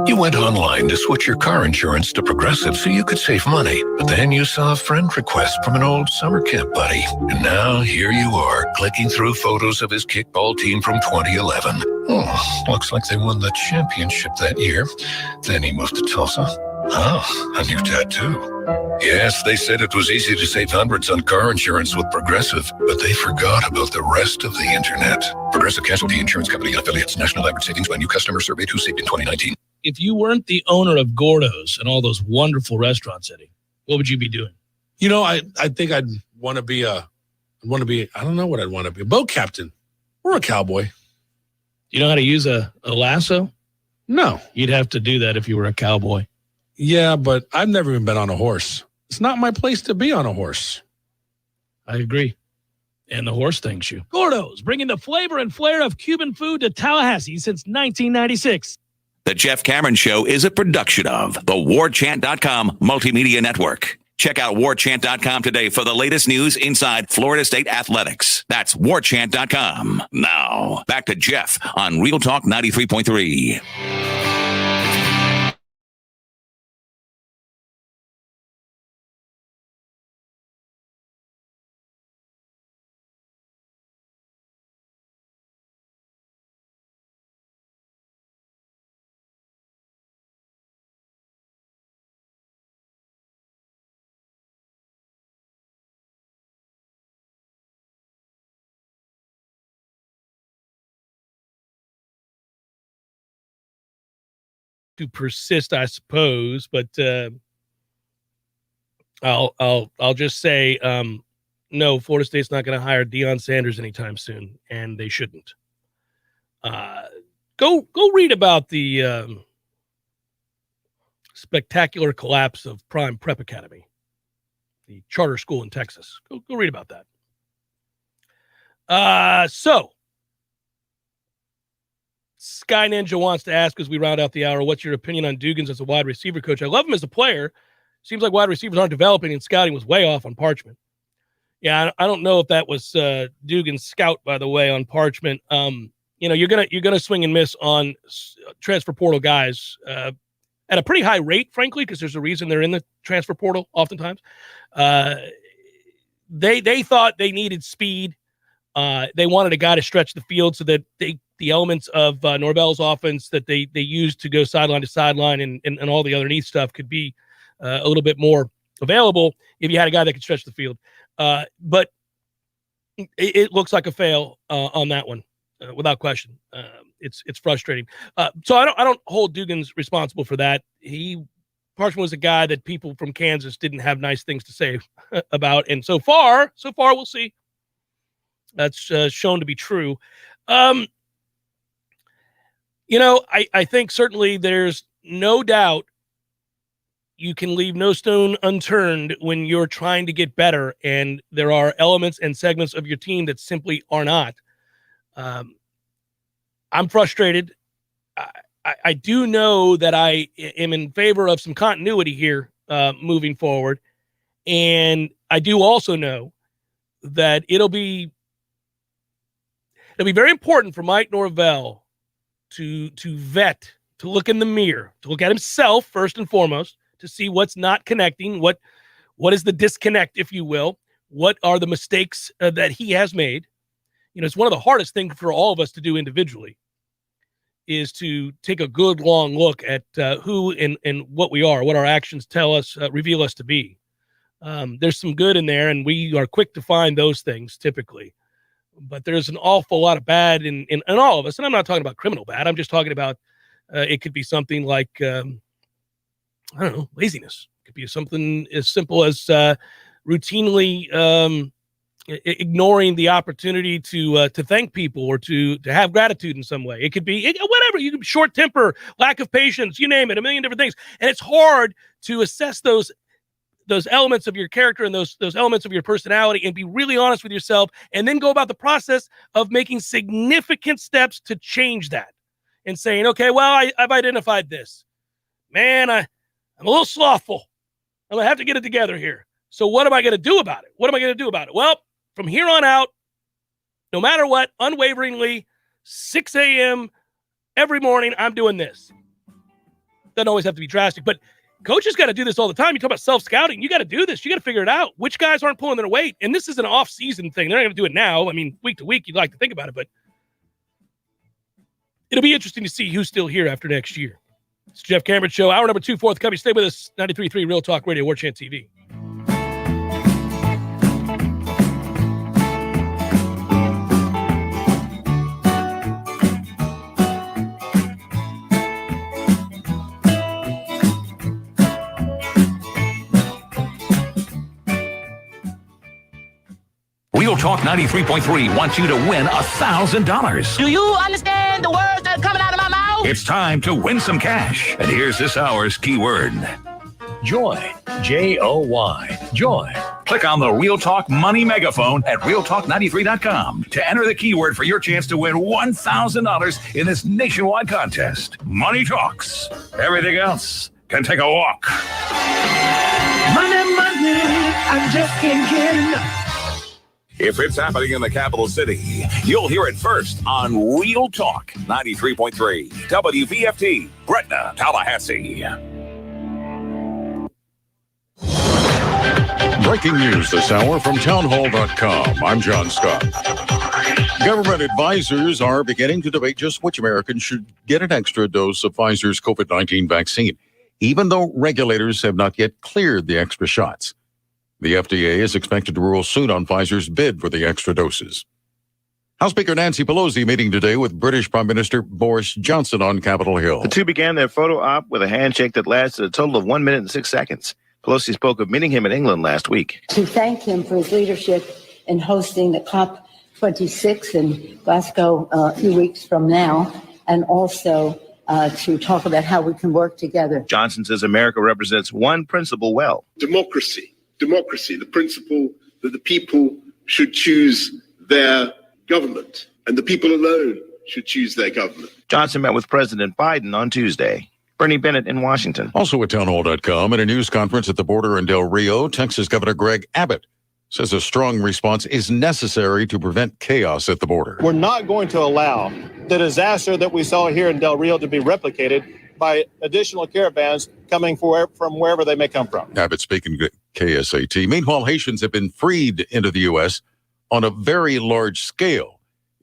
You went online to switch your car insurance to Progressive so you could save money. But then you saw a friend request from an old summer camp buddy. And now here you are, clicking through photos of his kickball team from 2011. Oh, looks like they won the championship that year. Then he moved to Tulsa. Oh, a new tattoo. Yes, they said it was easy to save hundreds on car insurance with Progressive, but they forgot about the rest of the internet. Progressive Casualty Insurance Company and affiliates. National average savings by new customer surveyed who saved in 2019. If you weren't the owner of Gordo's and all those wonderful restaurants, Eddie, what would you be doing? I think I'd want to be I don't know what I'd want to be. A boat captain or a cowboy. You know how to use a lasso? No. You'd have to do that if you were a cowboy. Yeah, but I've never even been on a horse. It's not my place to be on a horse. I agree. And the horse thanks you. Gordo's, bringing the flavor and flair of Cuban food to Tallahassee since 1996. The Jeff Cameron Show is a production of the Warchant.com Multimedia Network. Check out Warchant.com today for the latest news inside Florida State athletics. That's Warchant.com. Now, back to Jeff on Real Talk 93.3. to persist, I suppose. But I'll just say no. Florida State's not going to hire Deion Sanders anytime soon, and they shouldn't. Go read about the spectacular collapse of Prime Prep Academy, the charter school in Texas. Go read about that. So Sky Ninja wants to ask as we round out the hour, what's your opinion on Dugans as a wide receiver coach? I love him as a player. Seems like wide receivers aren't developing, and scouting was way off on Parchment. Yeah, I don't know if that was Dugan's scout, by the way, on Parchment. You're gonna swing and miss on transfer portal guys at a pretty high rate, frankly, because there's a reason they're in the transfer portal oftentimes. They thought they needed speed. They wanted a guy to stretch the field so that the elements of Norvell's offense that they used to go sideline to sideline and all the other neat stuff could be a little bit more available if you had a guy that could stretch the field. But it looks like a fail on that one, without question. It's frustrating. So I don't hold Dugans responsible for that. Parchment was a guy that people from Kansas didn't have nice things to say about, and so far we'll see. That's shown to be true. I think certainly there's no doubt you can leave no stone unturned when you're trying to get better, and there are elements and segments of your team that simply are not. I'm frustrated. I do know that I am in favor of some continuity here moving forward, and I do also know that it'll be very important for Mike Norvell to vet, to look in the mirror, to look at himself first and foremost, to see what's not connecting, what is the disconnect, if you will, what are the mistakes that he has made. It's one of the hardest things for all of us to do individually is to take a good long look at who and what we are, what our actions tell us, reveal us to be. There's some good in there, and we are quick to find those things typically. But there's an awful lot of bad in all of us. And I'm not talking about criminal bad. I'm just talking about it could be something like, laziness. It could be something as simple as routinely ignoring the opportunity to thank people or to have gratitude in some way. It could be whatever. You can be short temper, lack of patience, you name it, a million different things. And it's hard to assess those elements of your character and those elements of your personality and be really honest with yourself, and then go about the process of making significant steps to change that and saying, okay, well, I've identified this. Man, I'm a little slothful. I'm going to have to get it together here. So what am I going to do about it? Well, from here on out, no matter what, unwaveringly, 6 a.m. every morning, I'm doing this. Doesn't always have to be drastic, but coaches got to do this all the time. You talk about self-scouting. You got to do this. You got to figure it out. Which guys aren't pulling their weight? And this is an off-season thing. They're not going to do it now. I mean, week to week, you'd like to think about it, but it'll be interesting to see who's still here after next year. It's Jeff Cameron Show. Hour number 2, forthcoming. Stay with us. 93.3 Real Talk Radio, Warchant TV. Real Talk 93.3 wants you to win $1,000. Do you understand the words that are coming out of my mouth? It's time to win some cash. And here's this hour's keyword. Joy. Joy. Joy. Click on the Real Talk Money Megaphone at realtalk93.com to enter the keyword for your chance to win $1,000 in this nationwide contest. Money talks. Everything else can take a walk. Money, I just can't get enough. If it's happening in the capital city, you'll hear it first on Real Talk 93.3 WVFT, Gretna, Tallahassee. Breaking news this hour from townhall.com. I'm John Scott. Government advisors are beginning to debate just which Americans should get an extra dose of Pfizer's COVID-19 vaccine, even though regulators have not yet cleared the extra shots. The FDA is expected to rule soon on Pfizer's bid for the extra doses. House Speaker Nancy Pelosi meeting today with British Prime Minister Boris Johnson on Capitol Hill. The two began their photo op with a handshake that lasted a total of 1 minute and 6 seconds. Pelosi spoke of meeting him in England last week. To thank him for his leadership in hosting the COP26 in Glasgow a few weeks from now, and also to talk about how we can work together. Johnson says America represents one principle well. Democracy, the principle that the people should choose their government, and the people alone should choose their government. Johnson met with President Biden on Tuesday. Bernie Bennett in Washington. Also at townhall.com, at a news conference at the border in Del Rio, Texas Governor Greg Abbott says a strong response is necessary to prevent chaos at the border. We're not going to allow the disaster that we saw here in Del Rio to be replicated by additional caravans coming from wherever they may come from. Abbott speaking to KSAT. Meanwhile, Haitians have been freed into the U.S. on a very large scale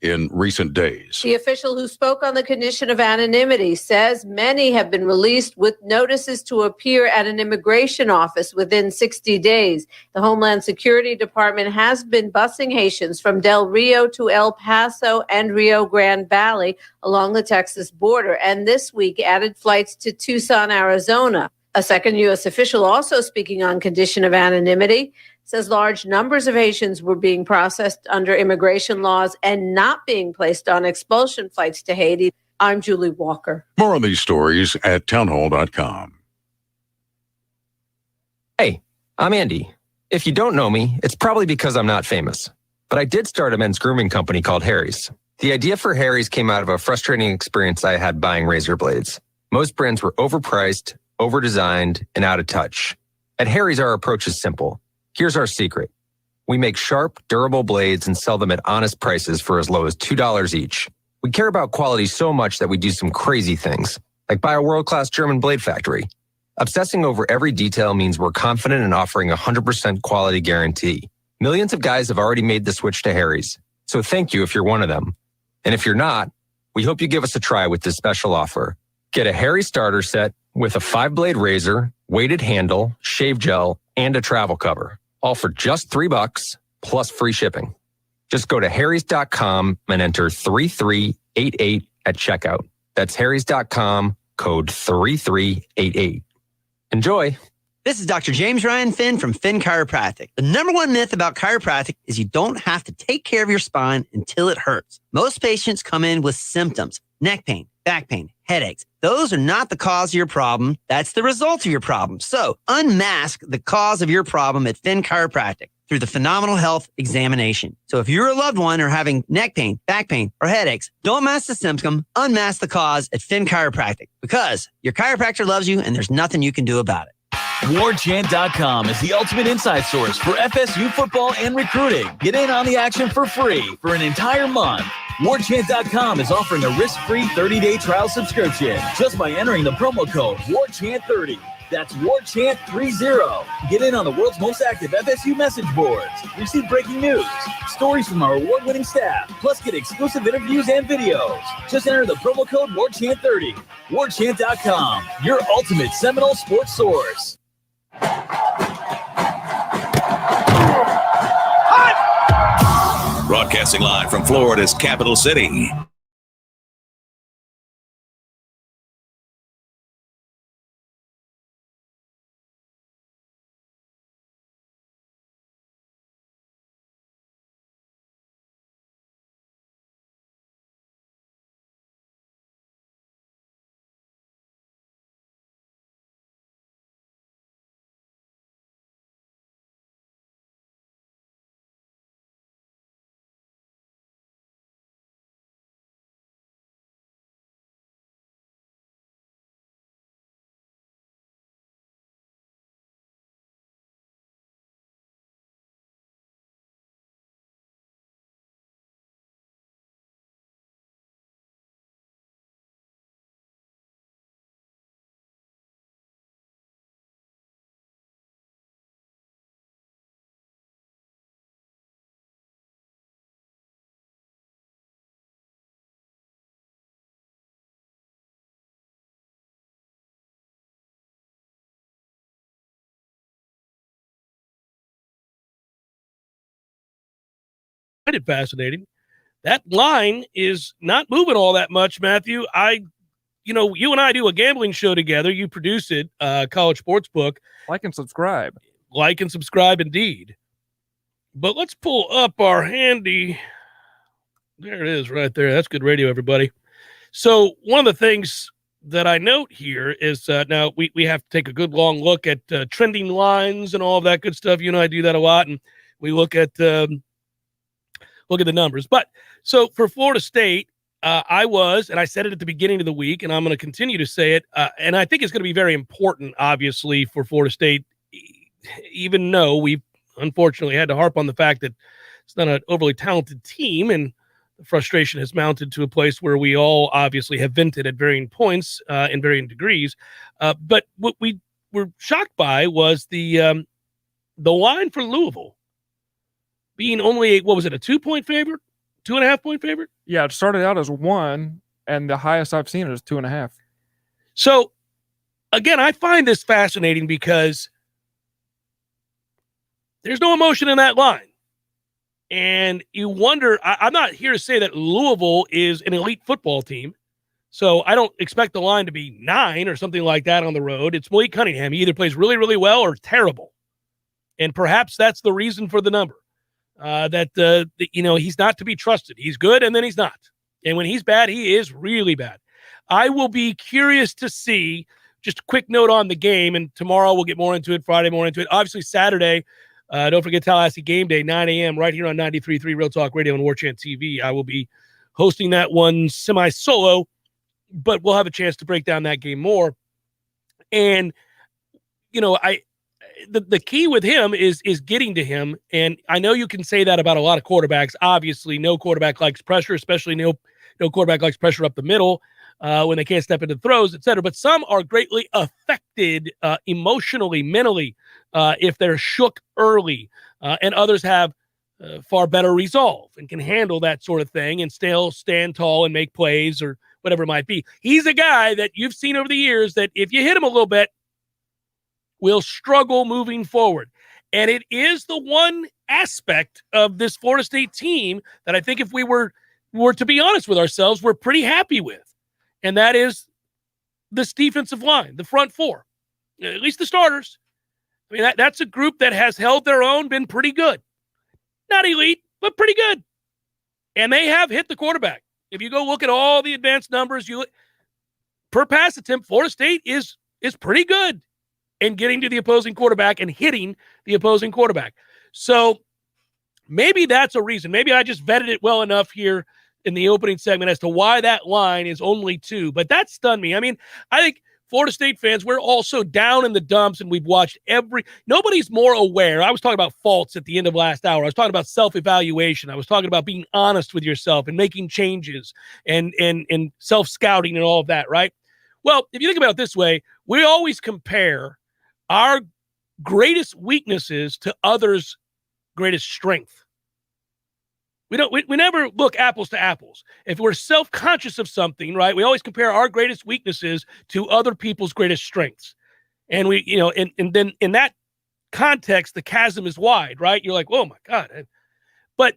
in recent days. The official who spoke on the condition of anonymity says many have been released with notices to appear at an immigration office within 60 days. The Homeland Security Department has been busing Haitians from Del Rio to El Paso and Rio Grande Valley along the Texas border, and this week added flights to Tucson, Arizona. A second U.S. official also speaking on condition of anonymity says large numbers of Haitians were being processed under immigration laws and not being placed on expulsion flights to Haiti. I'm Julie Walker. More on these stories at townhall.com. Hey, I'm Andy. If you don't know me, it's probably because I'm not famous. But I did start a men's grooming company called Harry's. The idea for Harry's came out of a frustrating experience I had buying razor blades. Most brands were overpriced, overdesigned, and out of touch. At Harry's, our approach is simple. Here's our secret. We make sharp, durable blades and sell them at honest prices for as low as $2 each. We care about quality so much that we do some crazy things, like buy a world-class German blade factory. Obsessing over every detail means we're confident in offering a 100% quality guarantee. Millions of guys have already made the switch to Harry's, so thank you if you're one of them. And if you're not, we hope you give us a try with this special offer. Get a Harry starter set with a 5-blade razor, weighted handle, shave gel, and a travel cover. All for just $3 plus free shipping. Just go to harrys.com and enter 3388 at checkout. That's harrys.com, code 3388. Enjoy. This is Dr. James Ryan Finn from Finn Chiropractic. The number one myth about chiropractic is you don't have to take care of your spine until it hurts. Most patients come in with symptoms, neck pain, back pain, headaches. Those are not the cause of your problem. That's the result of your problem. So unmask the cause of your problem at Finn Chiropractic through the Phenomenal Health Examination. So if you're a loved one or having neck pain, back pain, or headaches, don't mask the symptom, unmask the cause at Finn Chiropractic, because your chiropractor loves you and there's nothing you can do about it. Warchant.com is the ultimate inside source for FSU football and recruiting. Get in on the action for free for an entire month. Warchant.com is offering a risk-free 30-day trial subscription just by entering the promo code WARCHANT30. That's WARCHANT30. Get in on the world's most active FSU message boards. Receive breaking news, stories from our award-winning staff, plus get exclusive interviews and videos. Just enter the promo code WARCHANT30. Warchant.com, your ultimate Seminole sports source. Broadcasting live from Florida's capital city. find it fascinating that line is not moving all that much, Matthew. You and I do a gambling show together. You produce it, College Sportsbook. Like and subscribe. Like and subscribe, indeed. But let's pull up our handy. There it is right there. That's good radio, everybody. So one of the things that I note here is now we have to take a good long look at trending lines and all of that good stuff. You and I do that a lot, and we look at the numbers. But so for Florida State, I said it at the beginning of the week, and I'm going to continue to say it, and I think it's going to be very important, obviously, for Florida State, even though we've unfortunately had to harp on the fact that it's not an overly talented team, and the frustration has mounted to a place where we all obviously have vented at varying points in varying degrees. But what we were shocked by was the line for Louisville being only, a 2-point favorite? 2.5-point favorite? Yeah, it started out as 1, and the highest I've seen is 2.5. So, again, I find this fascinating because there's no emotion in that line. And you wonder, I'm not here to say that Louisville is an elite football team, so I don't expect the line to be 9 or something like that on the road. It's Malik Cunningham. He either plays really, really well or terrible. And perhaps that's the reason for the number. He's not to be trusted. He's good, and then he's not. And when he's bad, he is really bad. I will be curious to see, just a quick note on the game, and tomorrow we'll get more into it, Friday more into it. Obviously, Saturday, don't forget Tallahassee Game Day, 9 a.m. right here on 93.3 Real Talk Radio and Warchant TV. I will be hosting that one semi-solo, but we'll have a chance to break down that game more. And, the key with him is getting to him. And I know you can say that about a lot of quarterbacks. Obviously, no quarterback likes pressure, especially no quarterback likes pressure up the middle when they can't step into throws, et cetera. But some are greatly affected emotionally, mentally, if they're shook early. And others have far better resolve and can handle that sort of thing and still stand tall and make plays or whatever it might be. He's a guy that you've seen over the years that if you hit him a little bit, will struggle moving forward. And it is the one aspect of this Florida State team that I think if we were to be honest with ourselves, we're pretty happy with. And that is this defensive line, the front four, at least the starters. I mean, that's a group that has held their own, been pretty good. Not elite, but pretty good. And they have hit the quarterback. If you go look at all the advanced numbers, per pass attempt, Florida State is pretty good in getting to the opposing quarterback and hitting the opposing quarterback. So maybe that's a reason. Maybe I just vetted it well enough here in the opening segment as to why that line is only 2. But that stunned me. I mean, I think Florida State fans, we're also down in the dumps, and we've watched nobody's more aware. I was talking about faults at the end of last hour. I was talking about self-evaluation. I was talking about being honest with yourself and making changes and self-scouting and all of that, right? Well, if you think about it this way, we always compare our greatest weaknesses to others' greatest strength. We never look apples to apples. If we're self-conscious of something, right, we always compare our greatest weaknesses to other people's greatest strengths. And and then in that context, the chasm is wide, right? You're like, oh my God. But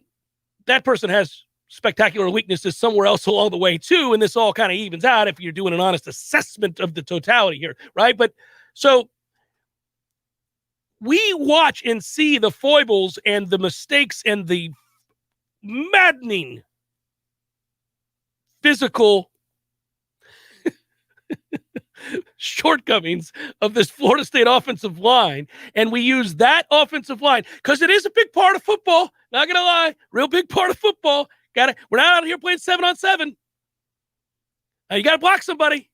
that person has spectacular weaknesses somewhere else along the way too. And this all kind of evens out if you're doing an honest assessment of the totality here, right? But so we watch and see the foibles and the mistakes and the maddening physical shortcomings of this Florida State offensive line, and we use that offensive line because it is a big part of football. Not gonna lie, real big part of football. We're not out here playing 7-on-7. You got to block somebody.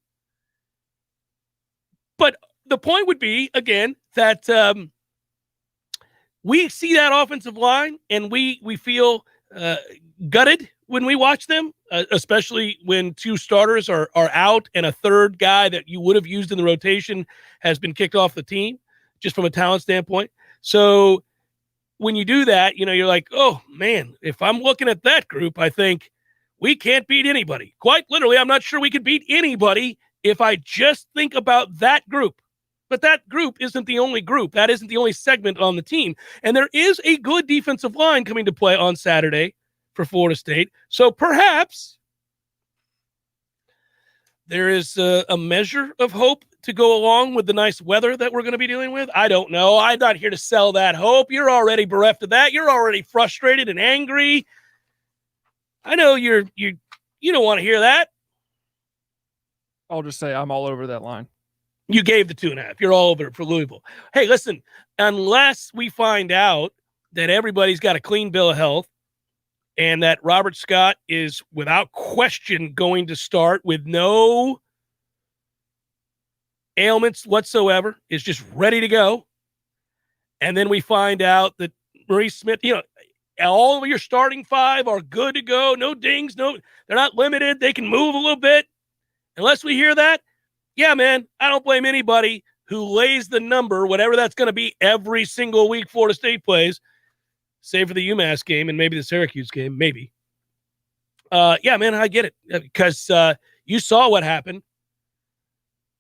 But the point would be, again, that we see that offensive line and we feel gutted when we watch them, especially when 2 starters are out and a third guy that you would have used in the rotation has been kicked off the team, just from a talent standpoint. So when you do that, you're like, oh, man, if I'm looking at that group, I think we can't beat anybody. Quite literally, I'm not sure we could beat anybody if I just think about that group. But that group isn't the only group. That isn't the only segment on the team. And there is a good defensive line coming to play on Saturday for Florida State. So perhaps there is a measure of hope to go along with the nice weather that we're going to be dealing with. I don't know. I'm not here to sell that hope. You're already bereft of that. You're already frustrated and angry. I know you don't want to hear that. I'll just say I'm all over that line. You gave the 2.5. You're all over it for Louisville. Hey, listen, unless we find out that everybody's got a clean bill of health and that Robert Scott is without question going to start with no ailments whatsoever, is just ready to go. And then we find out that Maurice Smith, all of your starting 5 are good to go. No dings, they're not limited. They can move a little bit. Unless we hear that, yeah, man, I don't blame anybody who lays the number, whatever that's going to be, every single week Florida State plays, save for the UMass game and maybe the Syracuse game, maybe. Yeah, man, I get it. Because you saw what happened.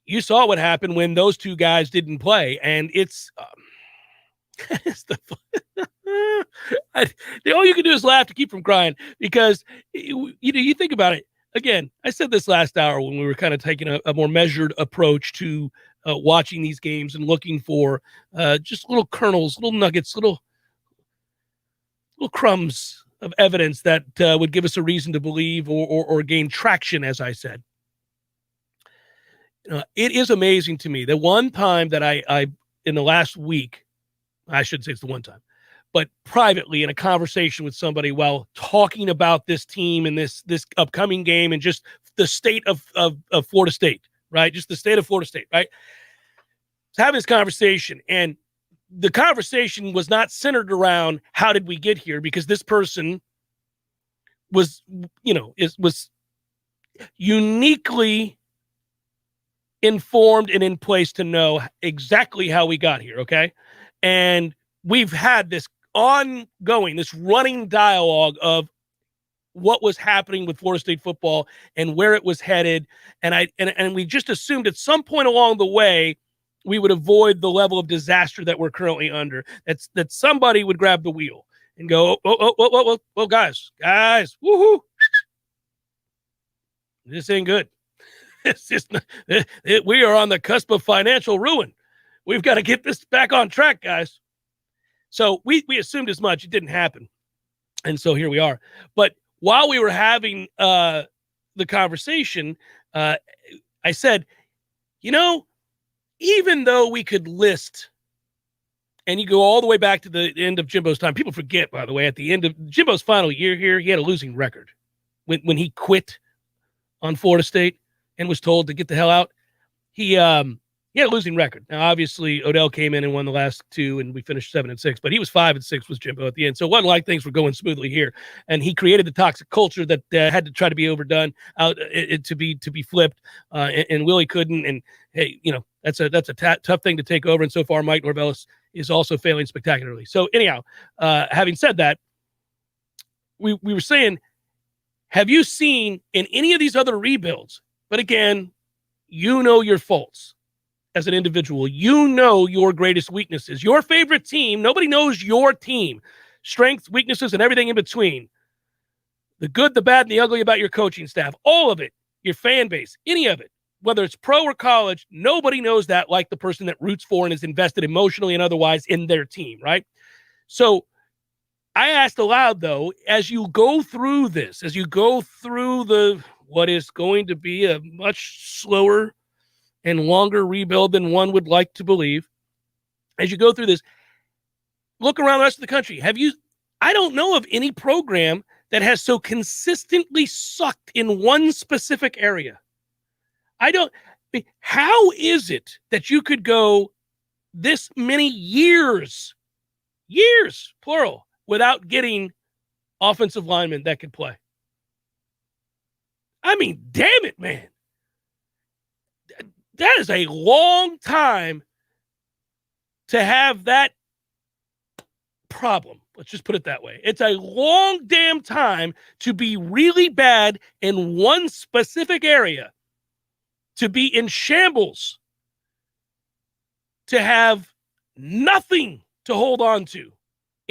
You saw what happened when those two guys didn't play, and it's all you can do is laugh to keep from crying, because you think about it. Again, I said this last hour when we were kind of taking a more measured approach to watching these games and looking for just little kernels, little nuggets, little crumbs of evidence that would give us a reason to believe or gain traction, as I said. It is amazing to me. The one time that I in the last week, I shouldn't say it's the one time, but privately in a conversation with somebody while talking about this team and this upcoming game and just the state of Florida State, right? Just the state of Florida State, right? So having this conversation, and the conversation was not centered around how did we get here, because this person was, was uniquely informed and in place to know exactly how we got here, okay? And we've had this ongoing, this running dialogue of what was happening with Florida State football and where it was headed. And we just assumed at some point along the way, we would avoid the level of disaster that we're currently under. That somebody would grab the wheel and go, oh, guys, woohoo. This ain't good. It's just, we are on the cusp of financial ruin. We've got to get this back on track, guys. So we assumed as much. It didn't happen. And so here we are. But while we were having the conversation, I said, even though we could list, and you go all the way back to the end of Jimbo's time. People forget, by the way, at the end of Jimbo's final year here, he had a losing record. When he quit on Florida State and was told to get the hell out, he had a losing record. Now, obviously, Odell came in and won the last 2, and we finished 7-6. But he was 5-6 with Jimbo at the end, so it wasn't like things were going smoothly here. And he created the toxic culture that had to try to be overdone, to be flipped. And Willie couldn't. And hey, that's a tough thing to take over. And so far, Mike Norvell is also failing spectacularly. So anyhow, having said that, we were saying, have you seen in any of these other rebuilds? But again, your faults. As an individual, your greatest weaknesses. Your favorite team, nobody knows your team. Strengths, weaknesses, and everything in between. The good, the bad, and the ugly about your coaching staff. All of it. Your fan base. Any of it. Whether it's pro or college, nobody knows that like the person that roots for and is invested emotionally and otherwise in their team, right? So I asked aloud, though, as you go through this, as you go through what is going to be a much slower and longer rebuild than one would like to believe. As you go through this, look around the rest of the country. I don't know of any program that has so consistently sucked in one specific area. How is it that you could go this many years, plural, without getting offensive linemen that could play? I mean, damn it, man. That is a long time to have that problem. Let's just put it that way. It's a long damn time to be really bad in one specific area, to be in shambles, to have nothing to hold on to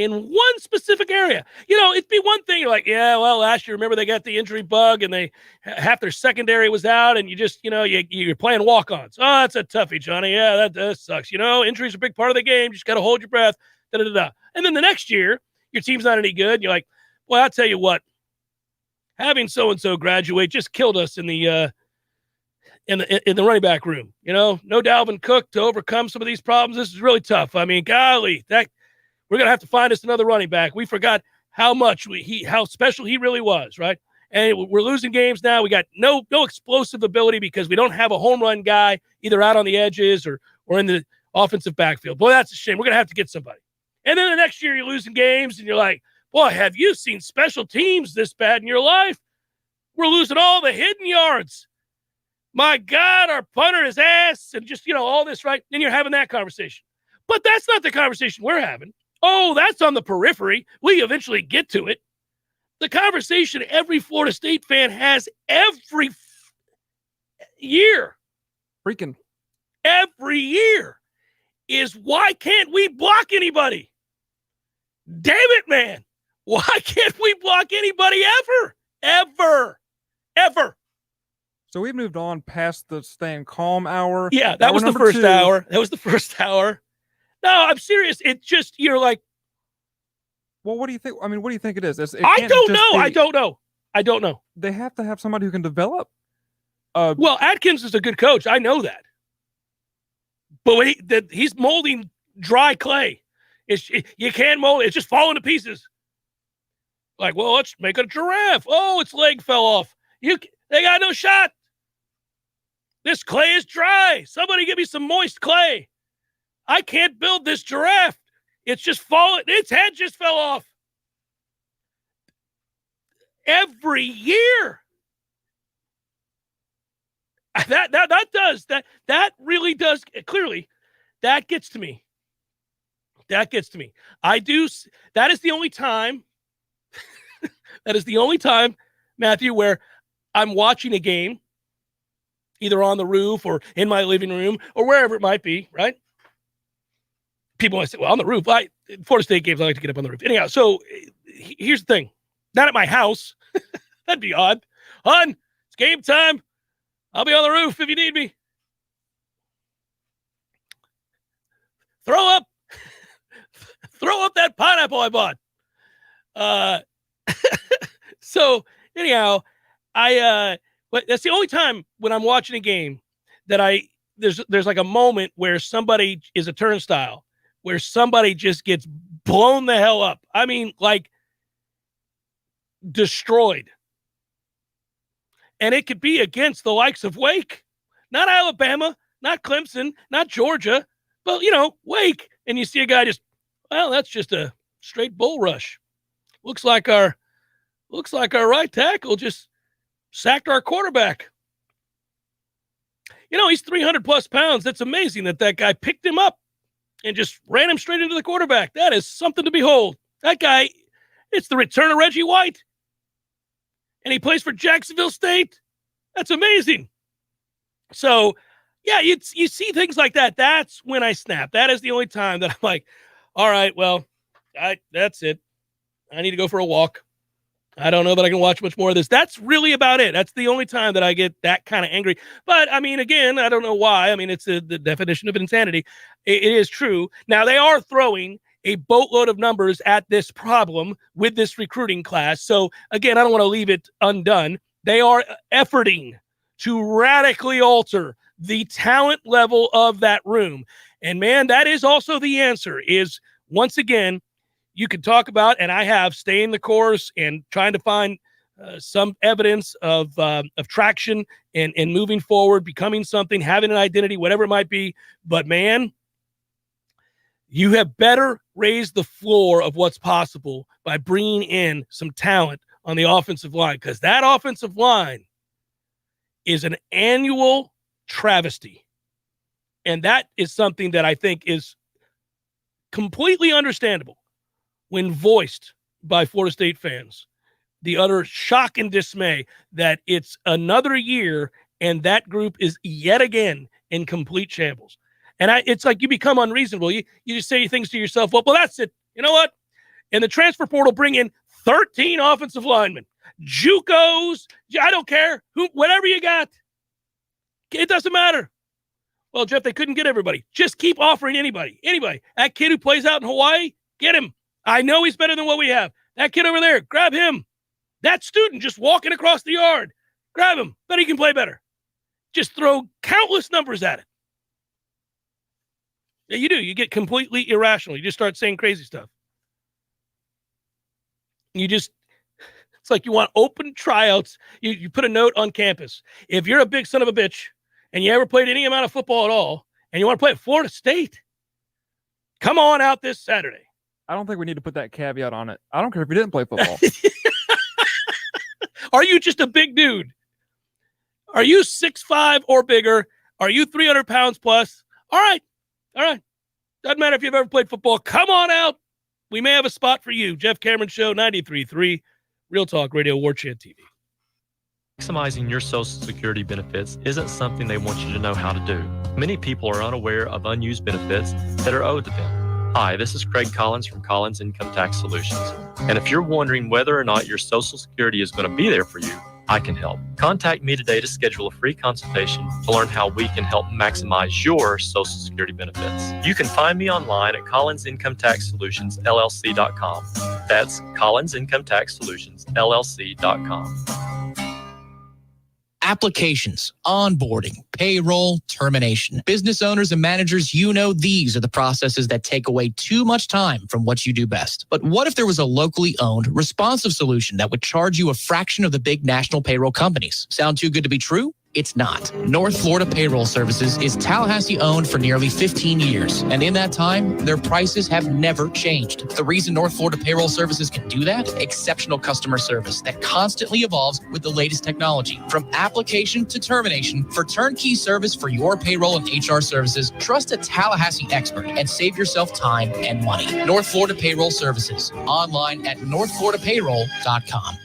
in one specific area. It'd be one thing. You're like, yeah, well, last year, remember they got the injury bug and half their secondary was out and you just, you're playing walk-ons. Oh, that's a toughie, Johnny. Yeah, that sucks. Injuries are a big part of the game. You just got to hold your breath. Da-da-da-da. And then the next year, your team's not any good. And you're like, well, I'll tell you what, having so-and-so graduate just killed us in the running back room. No Dalvin Cook to overcome some of these problems. This is really tough. I mean, golly, we're going to have to find us another running back. We forgot how special he really was, right? And we're losing games now. We got no explosive ability because we don't have a home run guy either out on the edges or in the offensive backfield. Boy, that's a shame. We're going to have to get somebody. And then the next year you're losing games and you're like, boy, have you seen special teams this bad in your life? We're losing all the hidden yards. My God, our punter is ass and just, all this, right? Then you're having that conversation. But that's not the conversation we're having. Oh, that's on the periphery. We eventually get to it. The conversation every Florida State fan has every year. Freaking. Every year is why can't we block anybody? Damn it, man. Why can't we block anybody ever? Ever. Ever. So we've moved on past the staying calm hour. Yeah, that was the first hour. That was the first hour. No, I'm serious. It just, you're like. Well, what do you think? I mean, what do you think it is? I don't know. They have to have somebody who can develop. Well, Atkins is a good coach. I know that. But he's molding dry clay. You can't mold it. It's just falling to pieces. Like, well, let's make a giraffe. Oh, its leg fell off. They got no shot. This clay is dry. Somebody give me some moist clay. I can't build this giraffe. It's just falling. Its head just fell off. Every year. That really does. Clearly, that gets to me. That gets to me. That is the only time. That is the only time, Matthew, where I'm watching a game, either on the roof or in my living room or wherever it might be, right? People might say, well, on the roof. Florida State games, I like to get up on the roof. Anyhow, so here's the thing. Not at my house. That'd be odd. Hon, it's game time. I'll be on the roof if you need me. Throw up that pineapple I bought. So anyhow, but that's the only time when I'm watching a game that there's like a moment where somebody is a turnstile, where somebody just gets blown the hell up. I mean, like destroyed. And it could be against the likes of Wake, not Alabama, not Clemson, not Georgia, but Wake. And you see a guy that's just a straight bull rush. Looks like our right tackle just sacked our quarterback. He's 300 plus pounds. That's amazing that guy picked him up and just ran him straight into the quarterback. That is something to behold. That guy, it's the return of Reggie White. And he plays for Jacksonville State. That's amazing. So, yeah, you see things like that. That's when I snap. That is the only time that I'm like, all right, well, that's it. I need to go for a walk. I don't know that I can watch much more of this. That's really about it. That's the only time that I get that kind of angry. But, I mean, again, I don't know why. I mean, it's the definition of insanity. It is true. Now, they are throwing a boatload of numbers at this problem with this recruiting class. So, again, I don't want to leave it undone. They are efforting to radically alter the talent level of that room. And, man, that is also the answer is, once again, you can talk about, and I have, staying the course and trying to find some evidence of traction and moving forward, becoming something, having an identity, whatever it might be. But, man, you have better raise the floor of what's possible by bringing in some talent on the offensive line, because that offensive line is an annual travesty. And that is something that I think is completely understandable when voiced by Florida State fans. The utter shock and dismay that it's another year and that group is yet again in complete shambles. And it's like you become unreasonable. You just say things to yourself, well, that's it. You know what? in the transfer portal bring in 13 offensive linemen, JUCOs, I don't care, whatever you got. It doesn't matter. Well, Jeff, they couldn't get everybody. Just keep offering anybody. That kid who plays out in Hawaii, get him. I know he's better than what we have. That kid over there, grab him. That student just walking across the yard, grab him. Bet he can play better. Just throw countless numbers at it. Yeah, you do. You get completely irrational. You just start saying crazy stuff. It's like you want open tryouts. You put a note on campus. If you're a big son of a bitch and you ever played any amount of football at all and you want to play at Florida State, come on out this Saturday. I don't think we need to put that caveat on it. I don't care if you didn't play football. Are you just a big dude? Are you 6'5" or bigger? Are you 300 pounds plus? All right. Doesn't matter if you've ever played football. Come on out. We may have a spot for you. Jeff Cameron Show, 93.3, Real Talk Radio, Warchant TV. Maximizing your Social Security benefits isn't something they want you to know how to do. Many people are unaware of unused benefits that are owed to them. Hi, this is Craig Collins from Collins Income Tax Solutions. And if you're wondering whether or not your Social Security is going to be there for you, I can help. Contact me today to schedule a free consultation to learn how we can help maximize your Social Security benefits. You can find me online at collinsincometaxsolutionsllc.com. That's collinsincometaxsolutionsllc.com. Applications, onboarding, payroll, termination. Business owners and managers, these are the processes that take away too much time from what you do best. But what if there was a locally owned, responsive solution that would charge you a fraction of the big national payroll companies? Sound too good to be true? It's not. North Florida Payroll Services is Tallahassee owned for nearly 15 years. And in that time, their prices have never changed. The reason North Florida Payroll Services can do that? Exceptional customer service that constantly evolves with the latest technology. From application to termination, for turnkey service for your payroll and HR services, trust a Tallahassee expert and save yourself time and money. North Florida Payroll Services. Online at northfloridapayroll.com.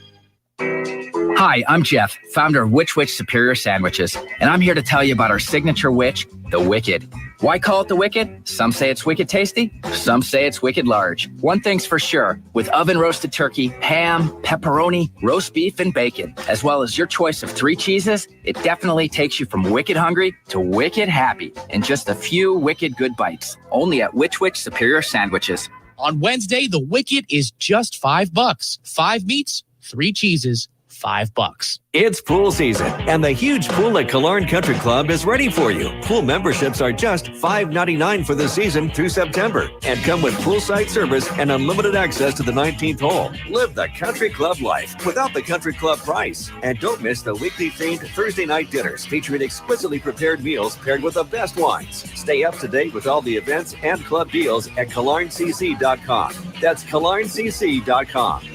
Hi, I'm Jeff, founder of Which Superior Sandwiches, and I'm here to tell you about our signature witch, the Wicked. Why call it the Wicked? Some say it's wicked tasty, some say it's wicked large. One thing's for sure, with oven-roasted turkey, ham, pepperoni, roast beef, and bacon, as well as your choice of 3 cheeses, it definitely takes you from wicked hungry to wicked happy in just a few wicked good bites. Only at Which Superior Sandwiches. On Wednesday, the Wicked is just $5. 5 meats, 3 cheeses, $5. It's pool season, and the huge pool at Killorn Country Club is ready for you. Pool memberships are just $5.99 for the season through September, and come with poolside service and unlimited access to the 19th hole. Live the country club life without the country club price. And don't miss the weekly themed Thursday night dinners featuring exquisitely prepared meals paired with the best wines. Stay up to date with all the events and club deals at KillornCC.com. That's KillornCC.com.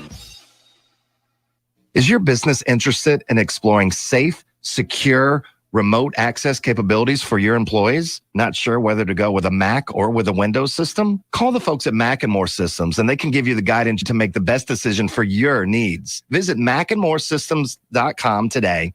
Is your business interested in exploring safe, secure, remote access capabilities for your employees? Not sure whether to go with a Mac or with a Windows system? Call the folks at Mac & More Systems, and they can give you the guidance to make the best decision for your needs. Visit macandmoresystems.com today.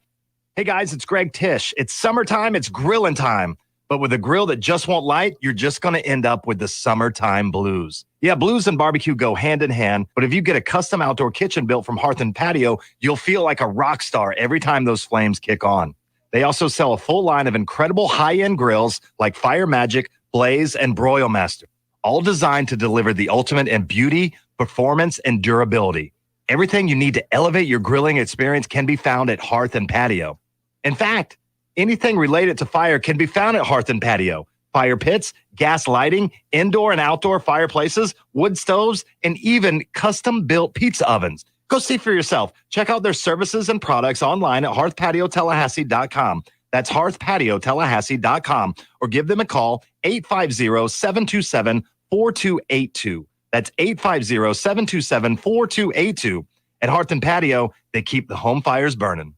Hey guys, it's Greg Tish. It's summertime, it's grilling time. But with a grill that just won't light, you're just going to end up with the summertime blues. Yeah, blues and barbecue go hand in hand, but if you get a custom outdoor kitchen built from Hearth and Patio, you'll feel like a rock star every time those flames kick on. They also sell a full line of incredible high-end grills like Fire Magic, Blaze, and Broil Master, all designed to deliver the ultimate in beauty, performance, and durability. Everything you need to elevate your grilling experience can be found at Hearth and Patio. In fact, anything related to fire can be found at Hearth and Patio. Fire pits, gas lighting, indoor and outdoor fireplaces, wood stoves, and even custom-built pizza ovens. Go see for yourself. Check out their services and products online at hearthpatiotallahassee.com. That's hearthpatiotallahassee.com. Or give them a call, 850-727-4282. That's 850-727-4282. At Hearth and Patio, they keep the home fires burning.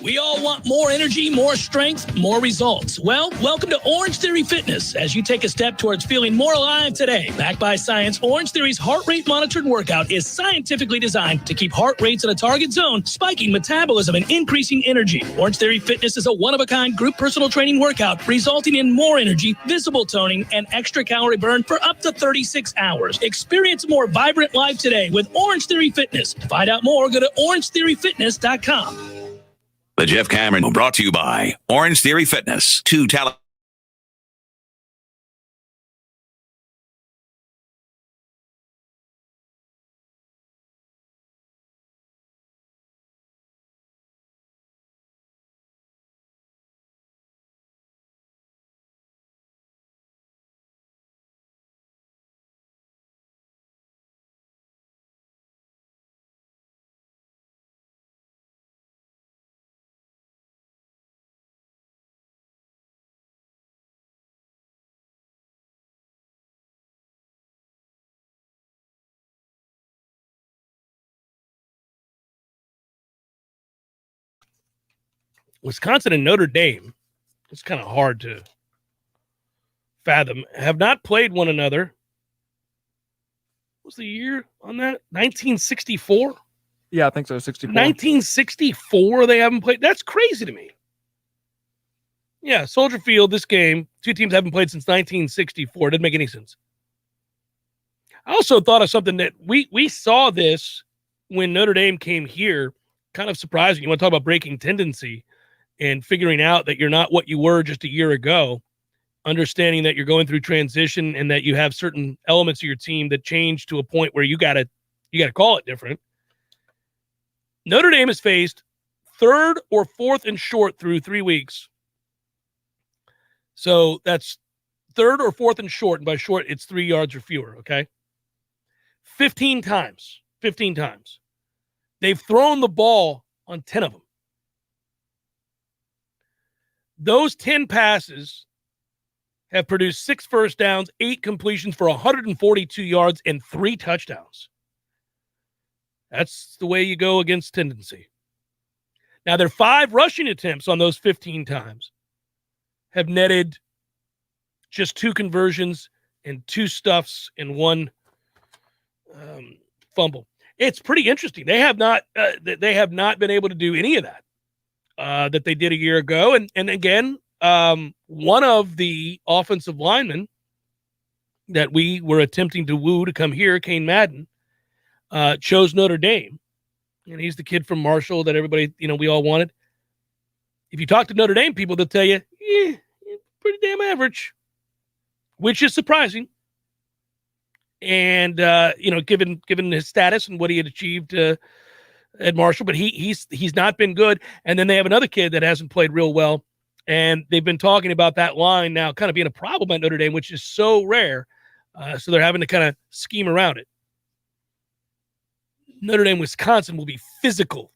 We all want more energy, more strength, more results. Well, welcome to Orange Theory Fitness as you take a step towards feeling more alive today. Backed by science, Orange Theory's heart rate monitored workout is scientifically designed to keep heart rates in a target zone, spiking metabolism and increasing energy. Orange Theory Fitness is a one-of-a-kind group personal training workout resulting in more energy, visible toning, and extra calorie burn for up to 36 hours. Experience a more vibrant life today with Orange Theory Fitness. To find out more, go to orangetheoryfitness.com. The Jeff Cameron brought to you by Orange Theory Fitness. 2 talent. Wisconsin and Notre Dame, it's kind of hard to fathom, have not played one another. What was the year on that? 1964? Yeah, I think so. 64. 1964 they haven't played. That's crazy to me. Yeah, Soldier Field, this game, two teams haven't played since 1964. Doesn't make any sense. I also thought of something that we saw this when Notre Dame came here. Kind of surprising. You want to talk about breaking tendency and figuring out that you're not what you were just a year ago, understanding that you're going through transition and that you have certain elements of your team that change to a point where you got to call it different. Notre Dame has faced third or fourth and short through 3 weeks. So that's third or fourth and short, and by short, it's 3 yards or fewer, okay? 15 times. 15 times. They've thrown the ball on 10 of them. Those 10 passes have produced 6 first downs, 8 completions for 142 yards, and 3 touchdowns. That's the way you go against tendency. Now, their 5 rushing attempts on those 15 times have netted just 2 conversions and 2 stuffs and 1 fumble. It's pretty interesting. They have not been able to do any of that that they did a year ago. And again, one of the offensive linemen that we were attempting to woo to come here, Kane Madden, chose Notre Dame. And he's the kid from Marshall that everybody, we all wanted. If you talk to Notre Dame people, they'll tell you, pretty damn average, which is surprising. And given his status and what he had achieved at Marshall, but he's not been good. And then they have another kid that hasn't played real well, and they've been talking about that line now kind of being a problem at Notre Dame, which is so rare. So they're having to kind of scheme around it. Notre Dame, Wisconsin will be physical.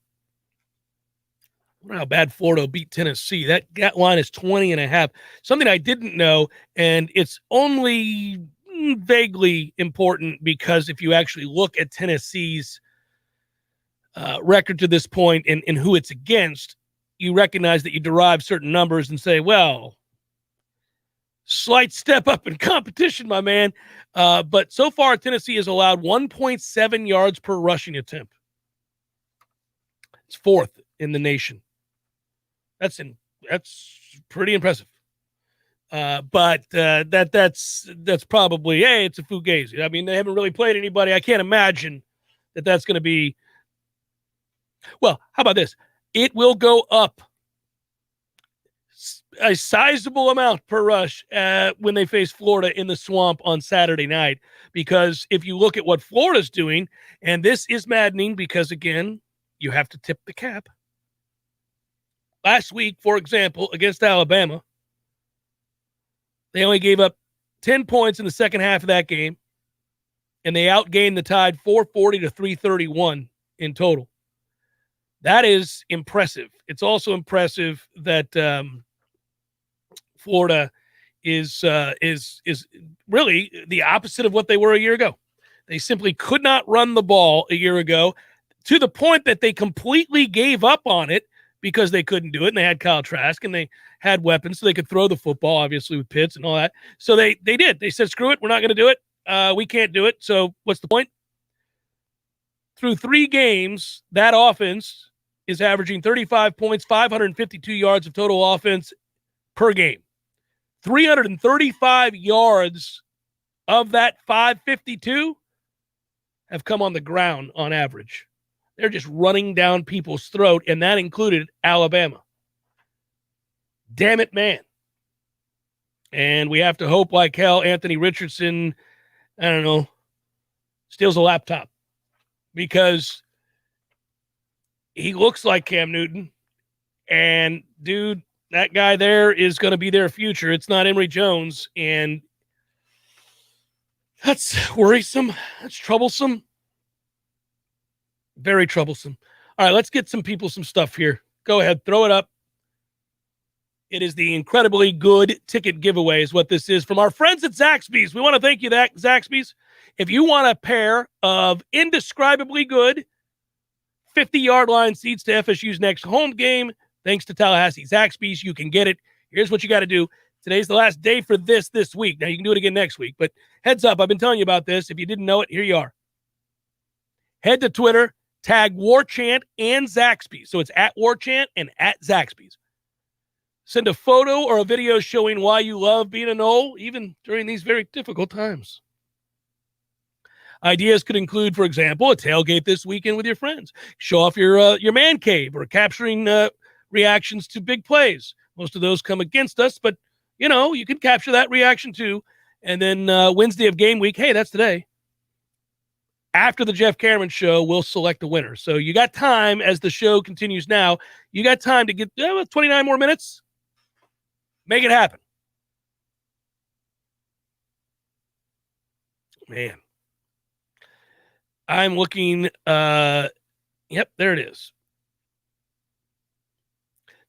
I wonder how bad Florida will beat Tennessee. That line is 20.5. Something I didn't know, and it's only vaguely important because if you actually look at Tennessee's record to this point and who it's against, you recognize that you derive certain numbers and say, well, slight step up in competition, my man. But so far, Tennessee has allowed 1.7 yards per rushing attempt. It's 4th in the nation. That's pretty impressive. But that's probably, hey, it's a fugazi. I mean, they haven't really played anybody. I can't imagine that that's going to be. Well, how about this? It will go up a sizable amount per rush when they face Florida in the Swamp on Saturday night. Because if you look at what Florida's doing, and this is maddening because, again, you have to tip the cap. Last week, for example, against Alabama, they only gave up 10 points in the second half of that game, and they outgained the Tide 440 to 331 in total. That is impressive. It's also impressive that Florida is really the opposite of what they were a year ago. They simply could not run the ball a year ago to the point that they completely gave up on it because they couldn't do it, and they had Kyle Trask, and they had weapons, so they could throw the football, obviously, with Pitts and all that. So they did. They said, screw it, we're not going to do it. We can't do it, so what's the point? Through 3 games, that offense is averaging 35 points, 552 yards of total offense per game. 335 yards of that 552 have come on the ground on average. They're just running down people's throat, and that included Alabama. Damn it, man. And we have to hope like hell Anthony Richardson, I don't know, steals a laptop, because he looks like Cam Newton. And, dude, that guy there is going to be their future. It's not Emory Jones, and that's worrisome. That's troublesome. Very troublesome. All right, let's get some people some stuff here. Go ahead, throw it up. It is the incredibly good ticket giveaway is what this is from our friends at Zaxby's. We want to thank you, Zaxby's. If you want a pair of indescribably good 50-yard line seats to FSU's next home game, thanks to Tallahassee Zaxby's, you can get it. Here's what you got to do. Today's the last day for this week. Now, you can do it again next week, but heads up, I've been telling you about this. If you didn't know it, here you are. Head to Twitter, tag Warchant and Zaxby's. So it's at Warchant and at Zaxby's. Send a photo or a video showing why you love being a Nole, even during these very difficult times. Ideas could include, for example, a tailgate this weekend with your friends. Show off your man cave, or capturing reactions to big plays. Most of those come against us, but, you know, you can capture that reaction too. And then Wednesday of game week, hey, that's today. After the Jeff Cameron show, we'll select a winner. So you got time as the show continues now. You got time to get 29 more minutes. Make it happen. Man. I'm looking. Yep, there it is.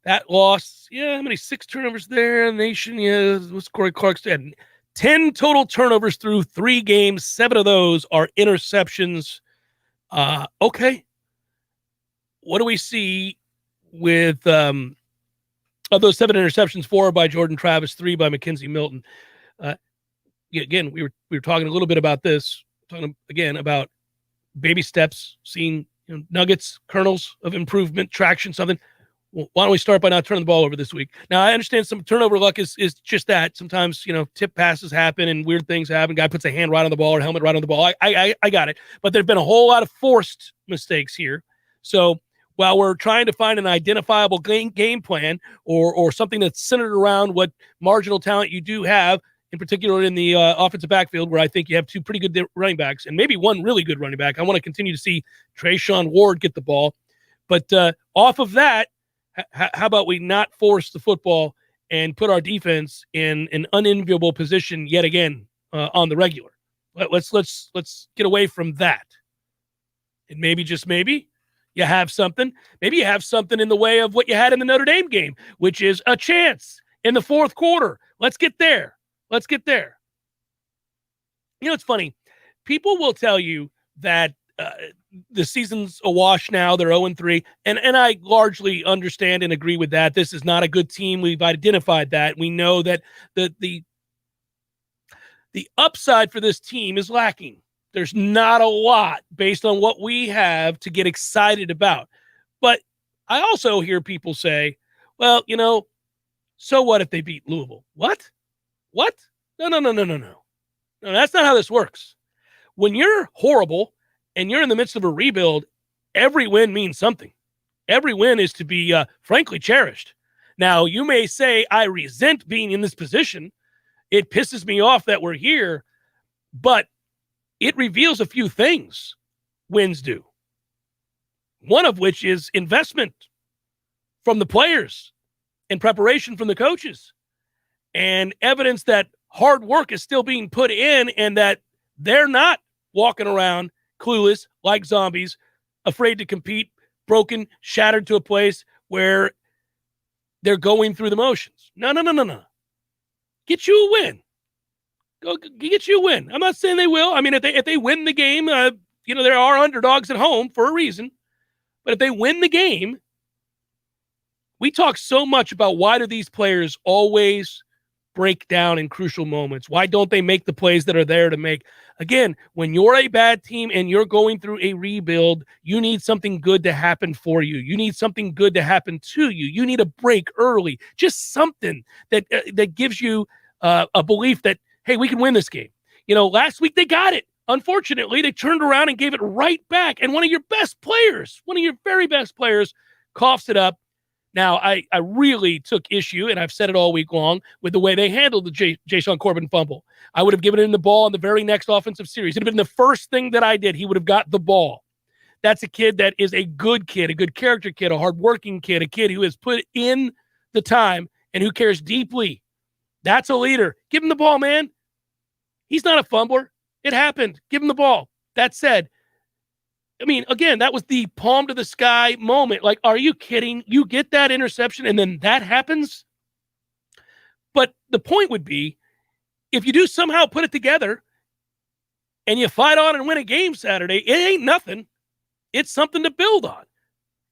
That loss. Yeah, how many? 6 turnovers there. Nation, yeah. What's Corey Clark's had? 10 total turnovers through 3 games. 7 of those are interceptions. Okay. What do we see with of those 7 interceptions? 4 by Jordan Travis, 3 by McKenzie Milton. Again, we were talking a little bit about this. Talking again about baby steps, seeing nuggets, kernels of improvement, traction, something. Well, why don't we start by not turning the ball over this week? Now, I understand some turnover luck is just that. Sometimes, tip passes happen and weird things happen. Guy puts a hand right on the ball or helmet right on the ball. I got it. But there've been a whole lot of forced mistakes here. So while we're trying to find an identifiable game plan or something that's centered around what marginal talent you do have, in particular in the offensive backfield, where I think you have 2 pretty good running backs and maybe 1 really good running back. I want to continue to see Trayshawn Ward get the ball. But off of that, how about we not force the football and put our defense in an unenviable position yet again on the regular? Let's get away from that. And maybe, just maybe, you have something. Maybe you have something in the way of what you had in the Notre Dame game, which is a chance in the 4th quarter. Let's get there. Let's get there. It's funny. People will tell you that the season's a wash now. They're 0-3. And I largely understand and agree with that. This is not a good team. We've identified that. We know that the upside for this team is lacking. There's not a lot based on what we have to get excited about. But I also hear people say, well, so what if they beat Louisville? What? No. No, that's not how this works. When you're horrible and you're in the midst of a rebuild, every win means something. Every win is to be, frankly, cherished. Now, you may say, I resent being in this position. It pisses me off that we're here, but it reveals a few things wins do. One of which is investment from the players and preparation from the coaches, and evidence that hard work is still being put in and that they're not walking around clueless like zombies, afraid to compete, broken, shattered to a place where they're going through the motions. No. Get you a win. Go get you a win. I'm not saying they will. I mean, if they win the game, there are underdogs at home for a reason. But if they win the game, We talk so much about why do these players always break down in crucial moments? Why don't they make the plays that are there to make? Again, when you're a bad team and you're going through a rebuild, you need something good to happen for you. You need something good to happen to you. You need a break early, just something that gives you a belief that, hey, we can win this game. You know, last week they got it. Unfortunately, they turned around and gave it right back. And one of your best players, one of your very best players, coughs it up. Now, I really took issue, and I've said it all week long, with the way they handled the Jaysean Corbin fumble. I would have given him the ball in the very next offensive series. It would have been the first thing that I did. He would have got the ball. That's a kid that is a good kid, a good character kid, a hardworking kid, a kid who has put in the time and who cares deeply. That's a leader. Give him the ball, man. He's not a fumbler. It happened. Give him the ball. That said, I mean, again, that was the palm to the sky moment. Like, are you kidding? You get that interception and then that happens? But the point would be, if you do somehow put it together and you fight on and win a game Saturday, it ain't nothing. It's something to build on.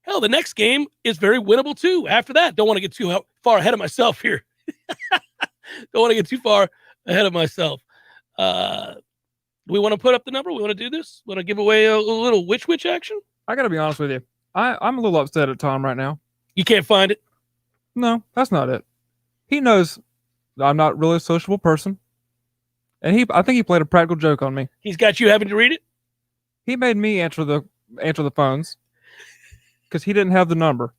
Hell, the next game is very winnable too. After that, don't want to get too far ahead of myself here. Don't want to get too far ahead of myself. We want to put up the number? We want to do this? Want to give away a little witch action? I got to be honest with you. I'm a little upset at Tom right now. You can't find it? No, that's not it. He knows I'm not really a sociable person. And I think he played a practical joke on me. He's got you having to read it? He made me answer the phones because he didn't have the number.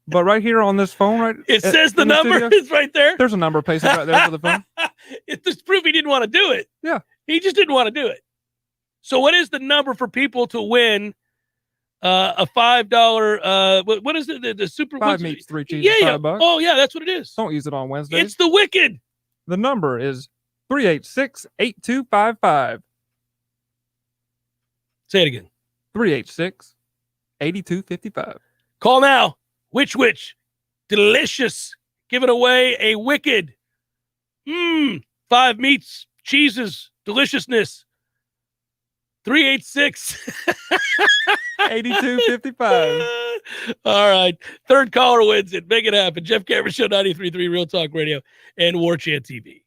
But right here on this phone, it says the number. It's right there. There's a number pasted right there for the phone. It's proof he didn't want to do it. Yeah. He just didn't want to do it. So what is the number for people to win a $5? What is it? The super 5 meats, 3 cheeses, $5. Oh yeah, that's what it is. Don't use it on Wednesday. It's the Wicked. The number is 386-8255. Say it again. 386-8255. Call now. Witch. Delicious. Giving away a Wicked. 5 meats, cheeses, deliciousness. 386-8255. All right. Third caller wins it. Make it happen. Jeff Cameron Show, 93.3 Real Talk Radio and Warchant TV.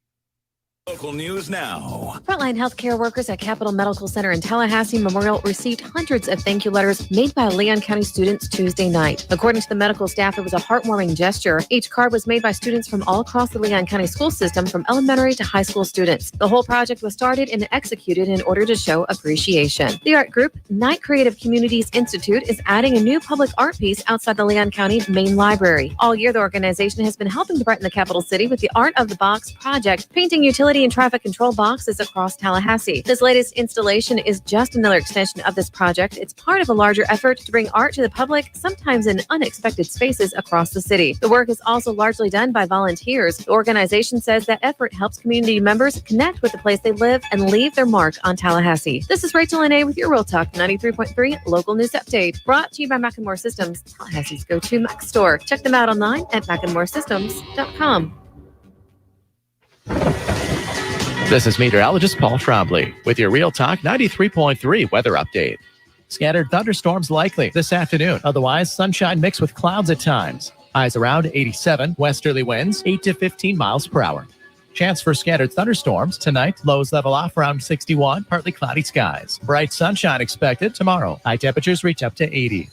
Local news now. Frontline healthcare workers at Capital Medical Center in Tallahassee Memorial received hundreds of thank you letters made by Leon County students Tuesday night. According to the medical staff, it was a heartwarming gesture. Each card was made by students from all across the Leon County school system, from elementary to high school students. The whole project was started and executed in order to show appreciation. The art group, Night Creative Communities Institute, is adding a new public art piece outside the Leon County main library. All year, the organization has been helping to brighten the capital city with the Art of the Box project, painting utility and traffic control boxes across Tallahassee. This latest installation is just another extension of this project. It's part of a larger effort to bring art to the public, sometimes in unexpected spaces across the city. The work is also largely done by volunteers. The organization says that effort helps community members connect with the place they live and leave their mark on Tallahassee. This is Rachel Lene with your Real Talk 93.3 local news update, brought to you by Mac&More Systems, Tallahassee's go-to Mac store. Check them out online at macandmoresystems.com. This is meteorologist Paul Trombley with your Real Talk 93.3 weather update. Scattered thunderstorms likely this afternoon. Otherwise, sunshine mixed with clouds at times. Highs around 87, westerly winds 8 to 15 miles per hour. Chance for scattered thunderstorms tonight. Lows level off around 61, partly cloudy skies. Bright sunshine expected tomorrow. High temperatures reach up to 80.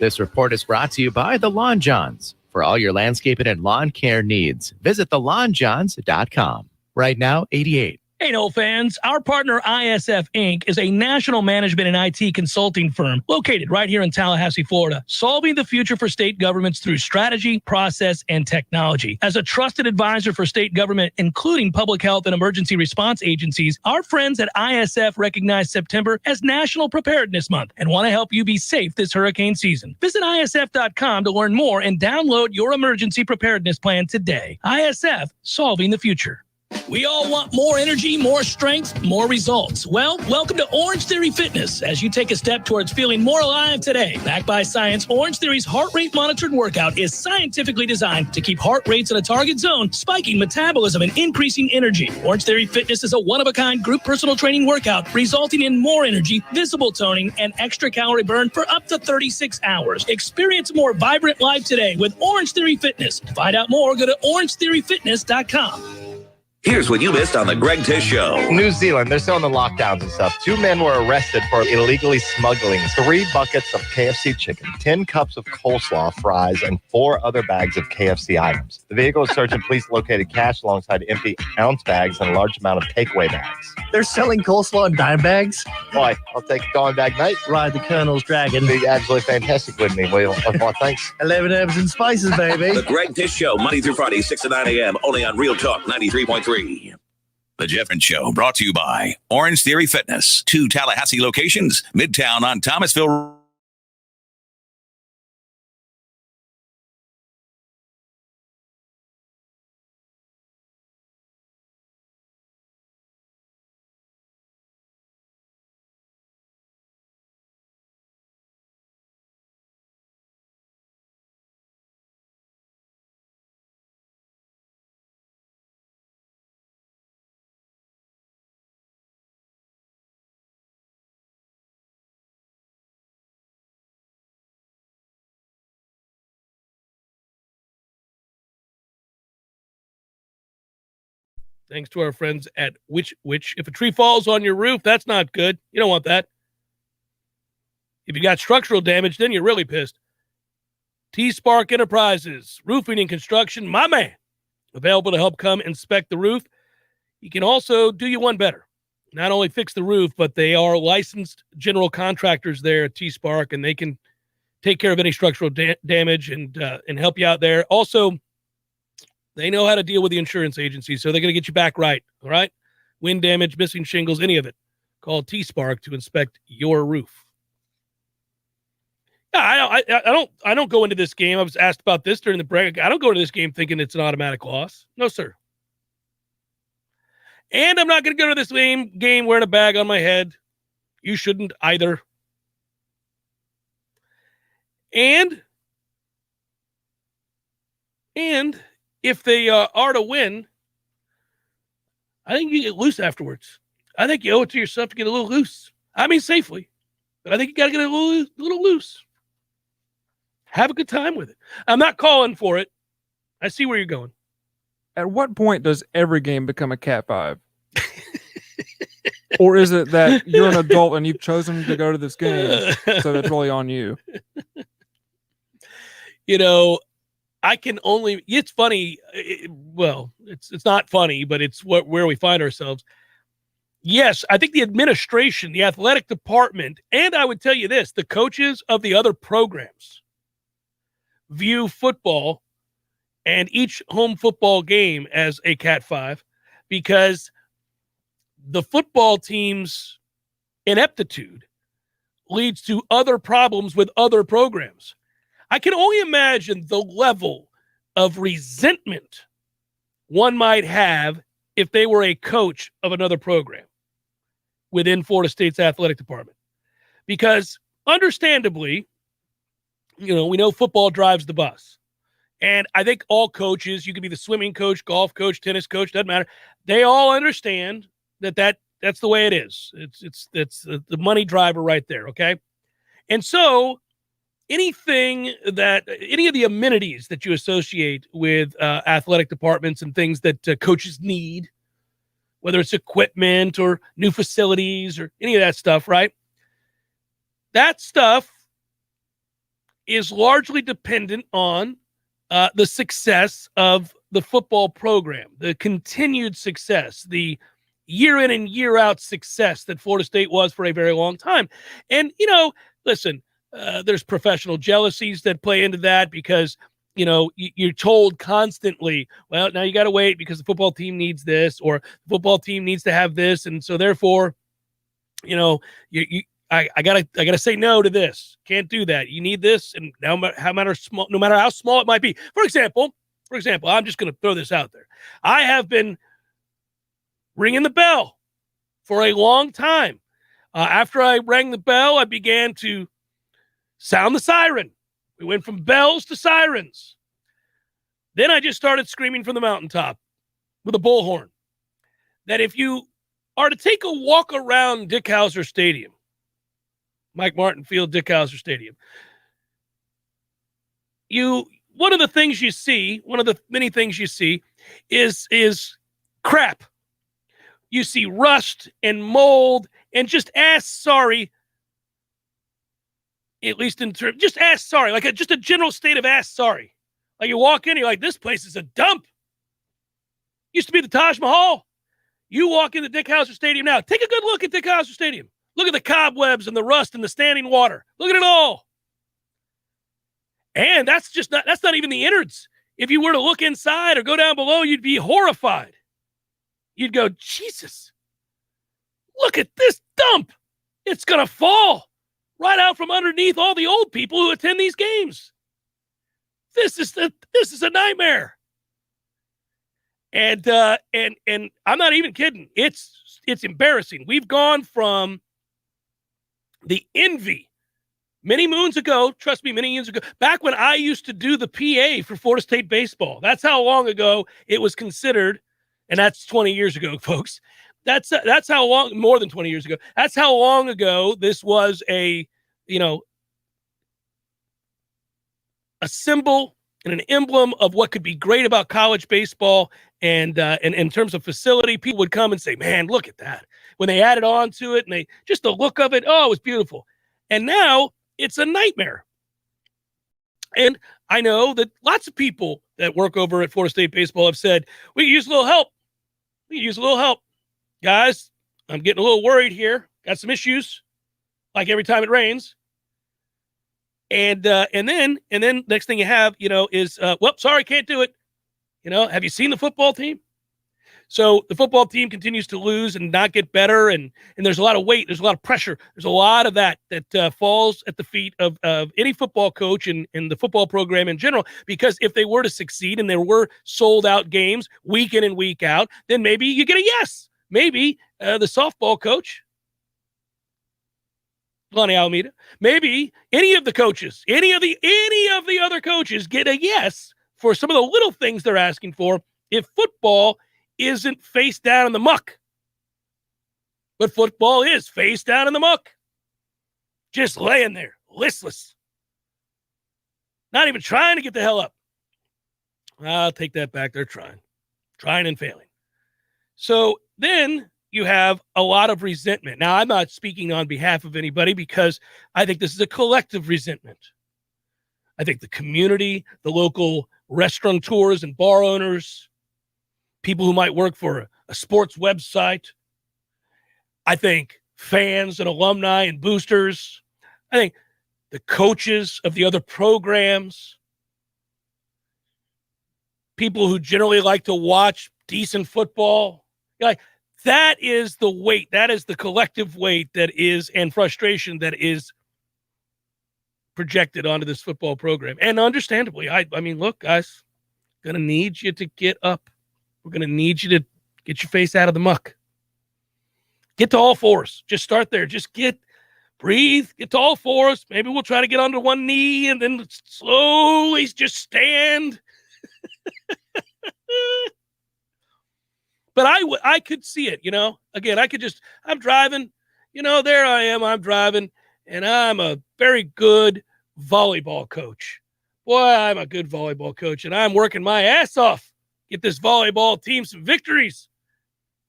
This report is brought to you by the Lawn Johns. For all your landscaping and lawn care needs, visit thelawnjohns.com. Right now, 88. Hey, Nole fans, our partner ISF Inc. is a national management and IT consulting firm located right here in Tallahassee, Florida, solving the future for state governments through strategy, process, and technology. As a trusted advisor for state government, including public health and emergency response agencies, our friends at ISF recognize September as National Preparedness Month and want to help you be safe this hurricane season. Visit ISF.com to learn more and download your emergency preparedness plan today. ISF, solving the future. We all want more energy, more strength, more results. Well, welcome to Orange Theory Fitness as you take a step towards feeling more alive today. Backed by science, Orange Theory's heart rate monitored workout is scientifically designed to keep heart rates in a target zone, spiking metabolism and increasing energy. Orange Theory Fitness is a one-of-a-kind group personal training workout resulting in more energy, visible toning, and extra calorie burn for up to 36 hours. Experience a more vibrant life today with Orange Theory Fitness. To find out more, go to orangetheoryfitness.com. Here's what you missed on the Greg Tish Show. New Zealand, they're still in the lockdowns and stuff. 2 men were arrested for illegally smuggling 3 buckets of KFC chicken, 10 cups of coleslaw, fries, and 4 other bags of KFC items. The vehicle search and police located cash alongside empty ounce bags and a large amount of takeaway bags. They're selling coleslaw in dime bags? Boy, I'll take a dime bag, mate. Ride the Colonel's Dragon. Be absolutely fantastic with me, Will. Well, thanks. 11 herbs and spices, baby. The Greg Tish Show, Monday through Friday, 6 to 9 a.m., only on Real Talk 93.3. The Jeffrey Show, brought to you by Orange Theory Fitness. 2 Tallahassee locations, Midtown on Thomasville. Thanks to our friends at which if a tree falls on your roof, that's not good. You don't want that. If you got structural damage, then you're really pissed. T-Spark Enterprises, roofing and construction, my man. Available to help come inspect the roof. He can also do you one better. Not only fix the roof, but they are licensed general contractors there at T-Spark, and they can take care of any structural damage and help you out there. Also, they know how to deal with the insurance agency, so they're going to get you back right, all right? Wind damage, missing shingles, any of it. Call T-Spark to inspect your roof. Yeah, I don't go into this game. I was asked about this during the break. I don't go into this game thinking it's an automatic loss. No, sir. And I'm not going to go to this game wearing a bag on my head. You shouldn't either. And if they are to win, I think you get loose afterwards. I think you owe it to yourself to get a little loose. I mean, safely. But I think you got to get a little loose. Have a good time with it. I'm not calling for it. I see where you're going. At what point does every game become a Cat 5? Or is it that you're an adult and you've chosen to go to this game, so that's really on you? You know, I can only. It's funny. It's not funny, but it's where we find ourselves. Yes, I think the administration, the athletic department, and I would tell you this: the coaches of the other programs view football and each home football game as a Cat 5 because the football team's ineptitude leads to other problems with other programs. I can only imagine the level of resentment one might have if they were a coach of another program within Florida State's athletic department. Because understandably, you know, we know football drives the bus. And I think all coaches, you could be the swimming coach, golf coach, tennis coach, doesn't matter. They all understand that's the way it is. It's the money driver right there, okay? And so any of the amenities that you associate with athletic departments and things that coaches need, whether it's equipment or new facilities or any of that stuff, right? That stuff is largely dependent on the success of the football program, the continued success, the year in and year out success that Florida State was for a very long time. And, you know, listen, there's professional jealousies that play into that because, you know, you're told constantly, well, now you got to wait because the football team needs this or the football team needs to have this. And so therefore, you know, I gotta say no to this. Can't do that. You need this. And no matter how small it might be. For example, I'm just going to throw this out there. I have been ringing the bell for a long time. After I rang the bell, I began to sound the siren. We went from bells to sirens. Then I just started screaming from the mountaintop with a bullhorn that if you are to take a walk around Dick Howser Stadium, Mike Martin Field, Dick Howser Stadium, one of the things you see, one of the many things you see is crap. You see rust and mold and just ask sorry, at least in terms, just ask sorry, like just a general state of ask sorry. Like you walk in, you're like, this place is a dump. Used to be the Taj Mahal. You walk into Dick Howser Stadium now. Take a good look at Dick Howser Stadium. Look at the cobwebs and the rust and the standing water. Look at it all. And that's not even the innards. If you were to look inside or go down below, you'd be horrified. You'd go, Jesus, look at this dump. It's going to fall right out from underneath all the old people who attend these games. This is a nightmare. And I'm not even kidding. It's embarrassing. We've gone from the envy many moons ago, trust me, many years ago, back when I used to do the PA for Florida State baseball. That's how long ago it was considered, and that's 20 years ago, folks. That's how long, more than 20 years ago. That's how long ago this was a symbol and an emblem of what could be great about college baseball. And in terms of facility, people would come and say, man, look at that. When they added on to it and just the look of it, oh, it was beautiful. And now it's a nightmare. And I know that lots of people that work over at Florida State baseball have said, we could use a little help. We could use a little help. Guys, I'm getting a little worried here. Got some issues, like every time it rains. And then next thing you have, is, well, sorry, can't do it. Have you seen the football team? So the football team continues to lose and not get better. And there's a lot of weight. There's a lot of pressure. There's a lot of that falls at the feet of any football coach and the football program in general, because if they were to succeed and there were sold out games week in and week out, then maybe you get a yes. Maybe the softball coach, Lonnie Alameda, maybe any of the coaches, any of the other coaches get a yes for some of the little things they're asking for if football isn't face down in the muck. But football is face down in the muck. Just laying there, listless. Not even trying to get the hell up. I'll take that back. They're trying and failing. So then you have a lot of resentment. Now, I'm not speaking on behalf of anybody because I think this is a collective resentment. I think the community, the local restaurateurs and bar owners, people who might work for a sports website, I think fans and alumni and boosters, I think the coaches of the other programs, people who generally like to watch decent football, that is the weight, that is the collective weight that is, and frustration that is projected onto this football program. And understandably, I mean, look, guys, going to need you to get up. We're going to need you to get your face out of the muck. Get to all fours. Just start there. Just breathe, get to all fours. Maybe we'll try to get onto one knee and then slowly just stand. But I could see it, Again, I'm driving, there I am, I'm driving, and I'm a very good volleyball coach. Boy, I'm a good volleyball coach, and I'm working my ass off. Get this volleyball team some victories.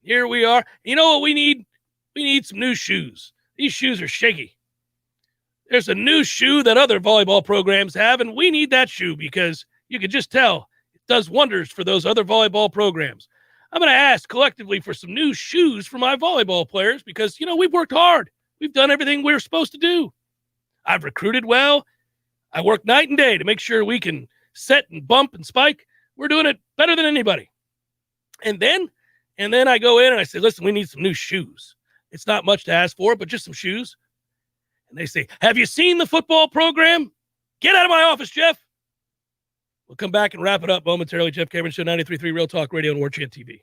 Here we are. You know what we need? We need some new shoes. These shoes are shaky. There's a new shoe that other volleyball programs have, and we need that shoe because you can just tell it does wonders for those other volleyball programs. I'm going to ask collectively for some new shoes for my volleyball players because, we've worked hard. We've done everything we're supposed to do. I've recruited well. I work night and day to make sure we can set and bump and spike. We're doing it better than anybody. And then I go in and I say, listen, we need some new shoes. It's not much to ask for, but just some shoes. And they say, have you seen the football program? Get out of my office, Jeff. We'll come back and wrap it up momentarily. Jeff Cameron Show, 93.3 Real Talk Radio and Warchant TV.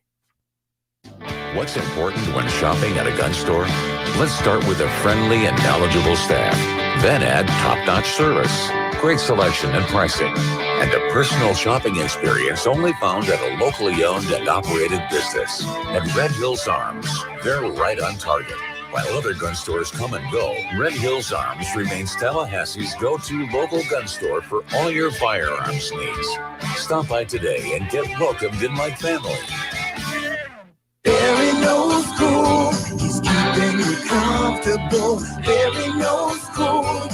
What's important when shopping at a gun store? Let's start with a friendly and knowledgeable staff. Then add top-notch service, great selection and pricing, and a personal shopping experience only found at a locally owned and operated business. At Red Hills Arms, they're right on target. While other gun stores come and go, Red Hills Arms remains Tallahassee's go-to local gun store for all your firearms needs. Stop by today and get welcomed in like family. Barry knows cool. He's keeping you comfortable. Barry knows cool.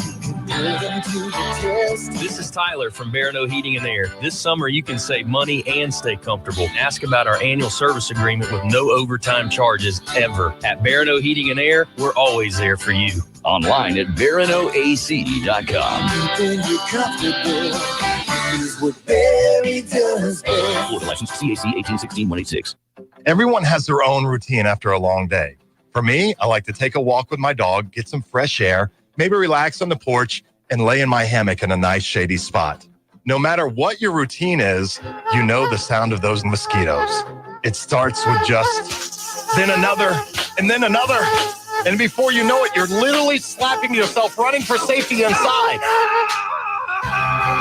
This is Tyler from Barano Heating and Air. This summer, you can save money and stay comfortable. Ask about our annual service agreement with no overtime charges ever. At Barano Heating and Air, we're always there for you. Online at baranoac.com. Keeping you comfortable is what Barry does best. Florida license CAC 1816-186. Everyone has their own routine after a long day. For me, I like to take a walk with my dog, get some fresh air, maybe relax on the porch, and lay in my hammock in a nice shady spot. No matter what your routine is, you know the sound of those mosquitoes. It starts with just, then another, and then another. And before you know it, you're literally slapping yourself, running for safety inside.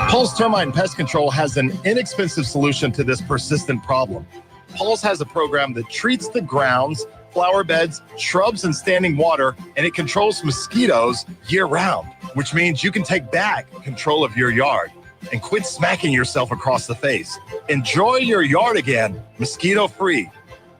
Paul's Termite and Pest Control has an inexpensive solution to this persistent problem. Paul's has a program that treats the grounds, flower beds, shrubs, and standing water, and it controls mosquitoes year-round, which means you can take back control of your yard and quit smacking yourself across the face. Enjoy your yard again, mosquito-free.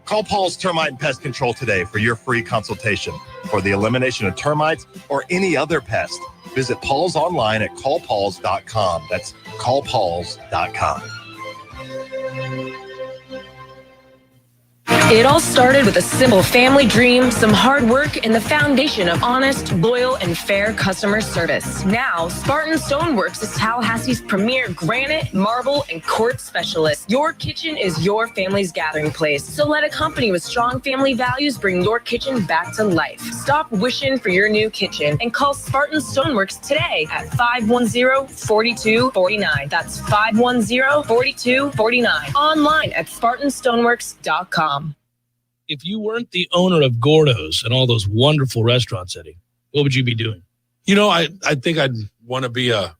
Call Paul's Termite and Pest Control today for your free consultation for the elimination of termites or any other pest. Visit Paul's online at callpauls.com. That's callpauls.com. It all started with a simple family dream, some hard work, and the foundation of honest, loyal, and fair customer service. Now, Spartan Stoneworks is Tallahassee's premier granite, marble, and quartz specialist. Your kitchen is your family's gathering place. So let a company with strong family values bring your kitchen back to life. Stop wishing for your new kitchen and call Spartan Stoneworks today at 510-4249. That's 510-4249. Online at SpartanStoneworks.com. If you weren't the owner of Gordo's and all those wonderful restaurants, Eddie, what would you be doing? You know, I think I'd want to be I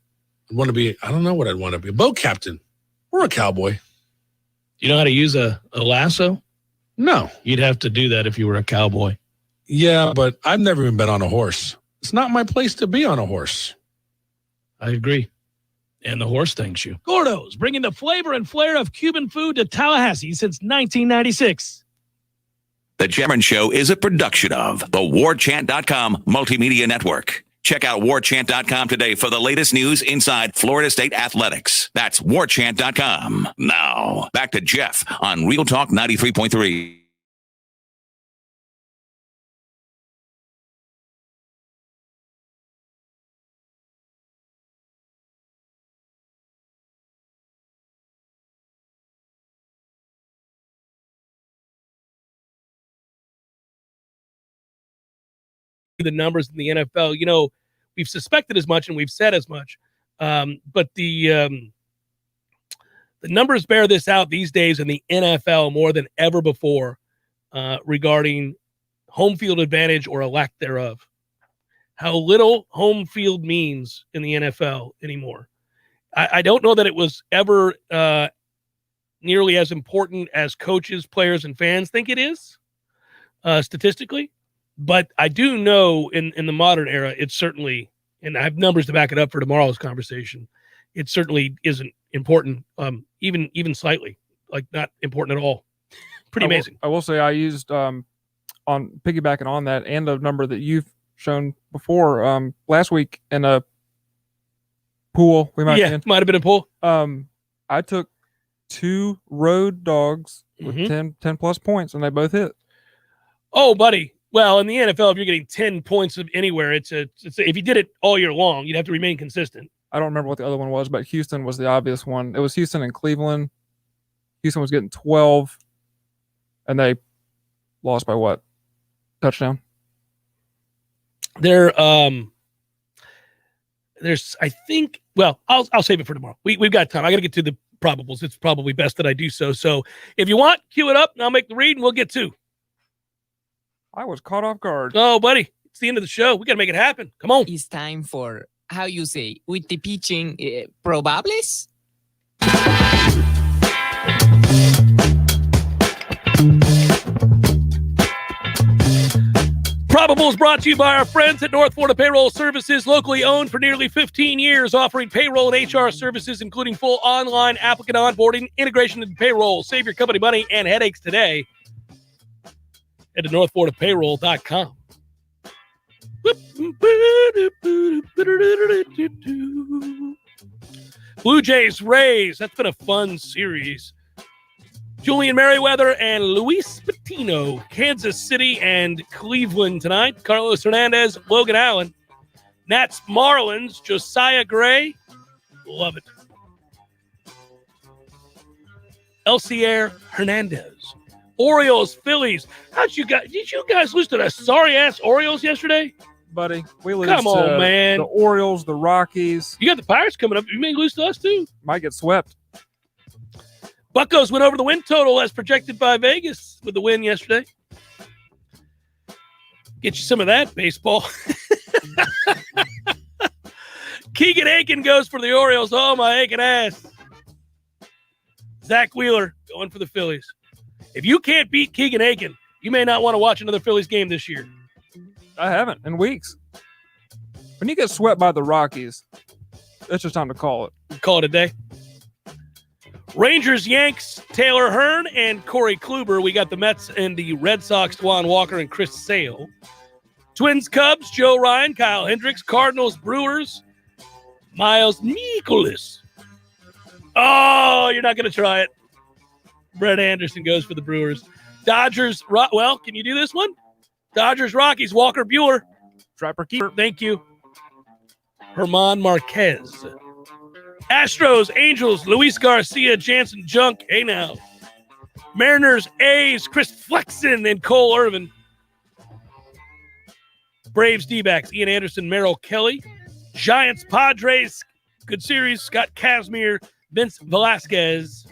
don't know what I'd want to be, a boat captain or a cowboy. Do you know how to use a lasso? No. You'd have to do that if you were a cowboy. Yeah, but I've never even been on a horse. It's not my place to be on a horse. I agree. And the horse thanks you. Gordo's, bringing the flavor and flair of Cuban food to Tallahassee since 1996. The Cameron Show is a production of the Warchant.com Multimedia Network. Check out Warchant.com today for the latest news inside Florida State athletics. That's Warchant.com. Now, back to Jeff on Real Talk 93.3. The numbers in the NFL, you know, we've suspected as much and we've said as much, but the numbers bear this out these days in the NFL more than ever before regarding home field advantage or a lack thereof. How little home field means in the NFL anymore. I don't know that it was ever nearly as important as coaches, players, and fans think it is statistically. But I do know in the modern era, it's certainly, and I have numbers to back it up for tomorrow's conversation, it certainly isn't important, even slightly, like not important at all. Pretty amazing. I will say I used, on piggybacking on that and the number that you've shown before last week in a pool. Might have been a pool. I took 2 road dogs with 10 plus points, and they both hit. Oh, buddy. Well, in the NFL, if you're getting 10 points of anywhere, it's if you did it all year long, you'd have to remain consistent. I don't remember what the other one was, but Houston was the obvious one. It was Houston and Cleveland. Houston was getting 12, and they lost by what? Touchdown? There's, I think, well, I'll save it for tomorrow. We've got time. I got to get to the probables. It's probably best that I do so. So if you want, cue it up, and I'll make the read, and we'll get to I was caught off guard. Oh, buddy, it's the end of the show. We got to make it happen. Come on. It's time for, how you say, with the pitching, probables? Probables brought to you by our friends at North Florida Payroll Services, locally owned for nearly 15 years, offering payroll and HR services, including full online applicant onboarding, integration into payroll. Save your company money and headaches today. Head to northfloridapayroll.com. Blue Jays, Rays. That's been a fun series. Julian Merriweather and Luis Patino, Kansas City and Cleveland tonight. Carlos Hernandez, Logan Allen. Nats, Marlins, Josiah Gray. Love it. Elcier Hernandez. Orioles, Phillies. Did you guys lose to the sorry-ass Orioles yesterday? Buddy, we lose Come on, to man. the Orioles, the Rockies. You got the Pirates coming up. You may lose to us, too. Might get swept. Buccos went over the win total as projected by Vegas with the win yesterday. Get you some of that, baseball. Keegan Aiken goes for the Orioles. Oh, my aching ass. Zach Wheeler going for the Phillies. If you can't beat Keegan Aiken, you may not want to watch another Phillies game this year. I haven't in weeks. When you get swept by the Rockies, it's just time to call it. Call it a day. Rangers, Yanks, Taylor Hearn and Corey Kluber. We got the Mets and the Red Sox, Dwan Walker and Chris Sale. Twins, Cubs, Joe Ryan, Kyle Hendricks. Cardinals, Brewers, Miles Mikolas. Oh, you're not going to try it. Brett Anderson goes for the Brewers. Dodgers, well, can you do this one? Dodgers, Rockies, Walker Buehler. Trapper keeper. Thank you. Herman Marquez. Astros, Angels, Luis Garcia, Jansen Junk. Hey now. Mariners, A's, Chris Flexen and Cole Irvin. Braves, D-backs, Ian Anderson, Merrill Kelly. Giants, Padres. Good series. Scott Kazmir, Vince Velasquez.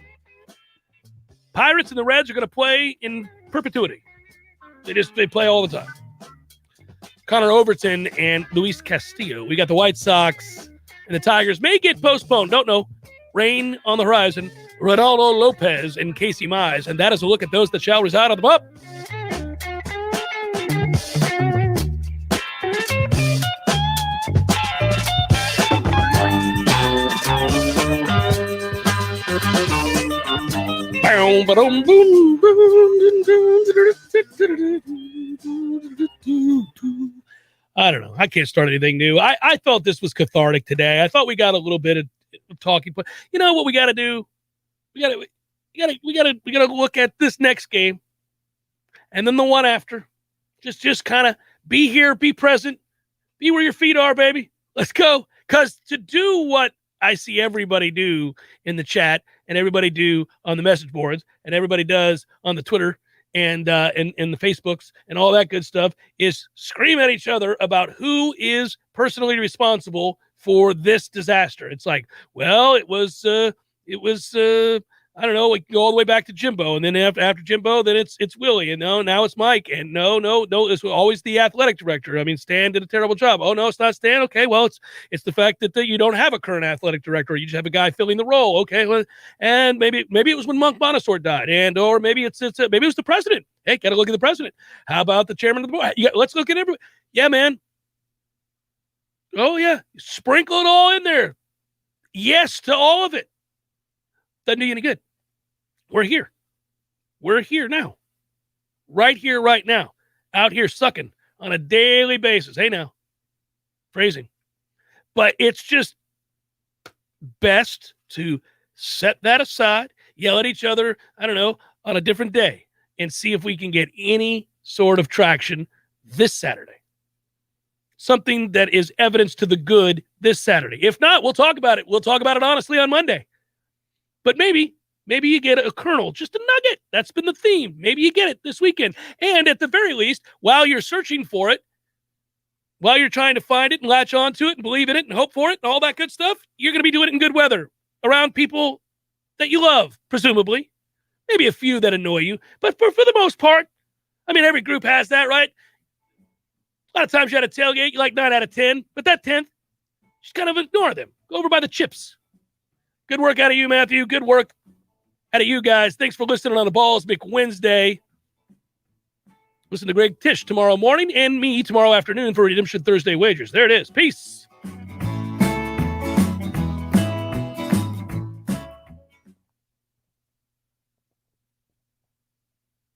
Pirates and the Reds are going to play in perpetuity. They play all the time. Connor Overton and Luis Castillo. We got the White Sox and the Tigers may get postponed. Don't know. Rain on the horizon. Ronaldo Lopez and Casey Mize. And that is a look at those that shall reside on the pup. I don't know. I can't start anything new. I felt this was cathartic today. I thought we got a little bit of talking, but you know what we got to do? We got to look at this next game, and then the one after. Just kind of be here, be present, be where your feet are, baby. Let's go. Because to do what I see everybody do in the chat, and everybody do on the message boards, and everybody does on the Twitter and the Facebooks and all that good stuff, is scream at each other about who is personally responsible for this disaster. It's like, well, it was I don't know, we can go all the way back to Jimbo, and then after Jimbo, then it's Willie, and now it's Mike, and no, it's always the athletic director. I mean, Stan did a terrible job. Oh no, it's not Stan. Okay, well, it's the fact that you don't have a current athletic director. You just have a guy filling the role. Okay, well, and maybe it was when Monk Montesort died, or maybe maybe it was the president. Hey, got to look at the president. How about the chairman of the board? Yeah, let's look at everybody. Yeah, man. Oh yeah, sprinkle it all in there. Yes to all of it. Doesn't do you any good. We're here. We're here now. Right here, right now. Out here sucking on a daily basis. Hey now. Phrasing. But it's just best to set that aside, yell at each other, I don't know, on a different day, and see if we can get any sort of traction this Saturday. Something that is evidence to the good this Saturday. If not, we'll talk about it. We'll talk about it honestly on Monday. But maybe you get a kernel, just a nugget. That's been the theme. Maybe you get it this weekend. And at the very least, while you're searching for it, while you're trying to find it and latch onto it and believe in it and hope for it and all that good stuff, you're going to be doing it in good weather around people that you love, presumably. Maybe a few that annoy you. But for the most part, I mean, every group has that, right? A lot of times you had a tailgate, you like 9 out of 10, but that 10th, just kind of ignore them. Go over by the chips. Good work out of you, Matthew. Good work out of you guys. Thanks for listening on the Balls McWednesday. Listen to Greg Tish tomorrow morning and me tomorrow afternoon for Redemption Thursday Wagers. There it is. Peace.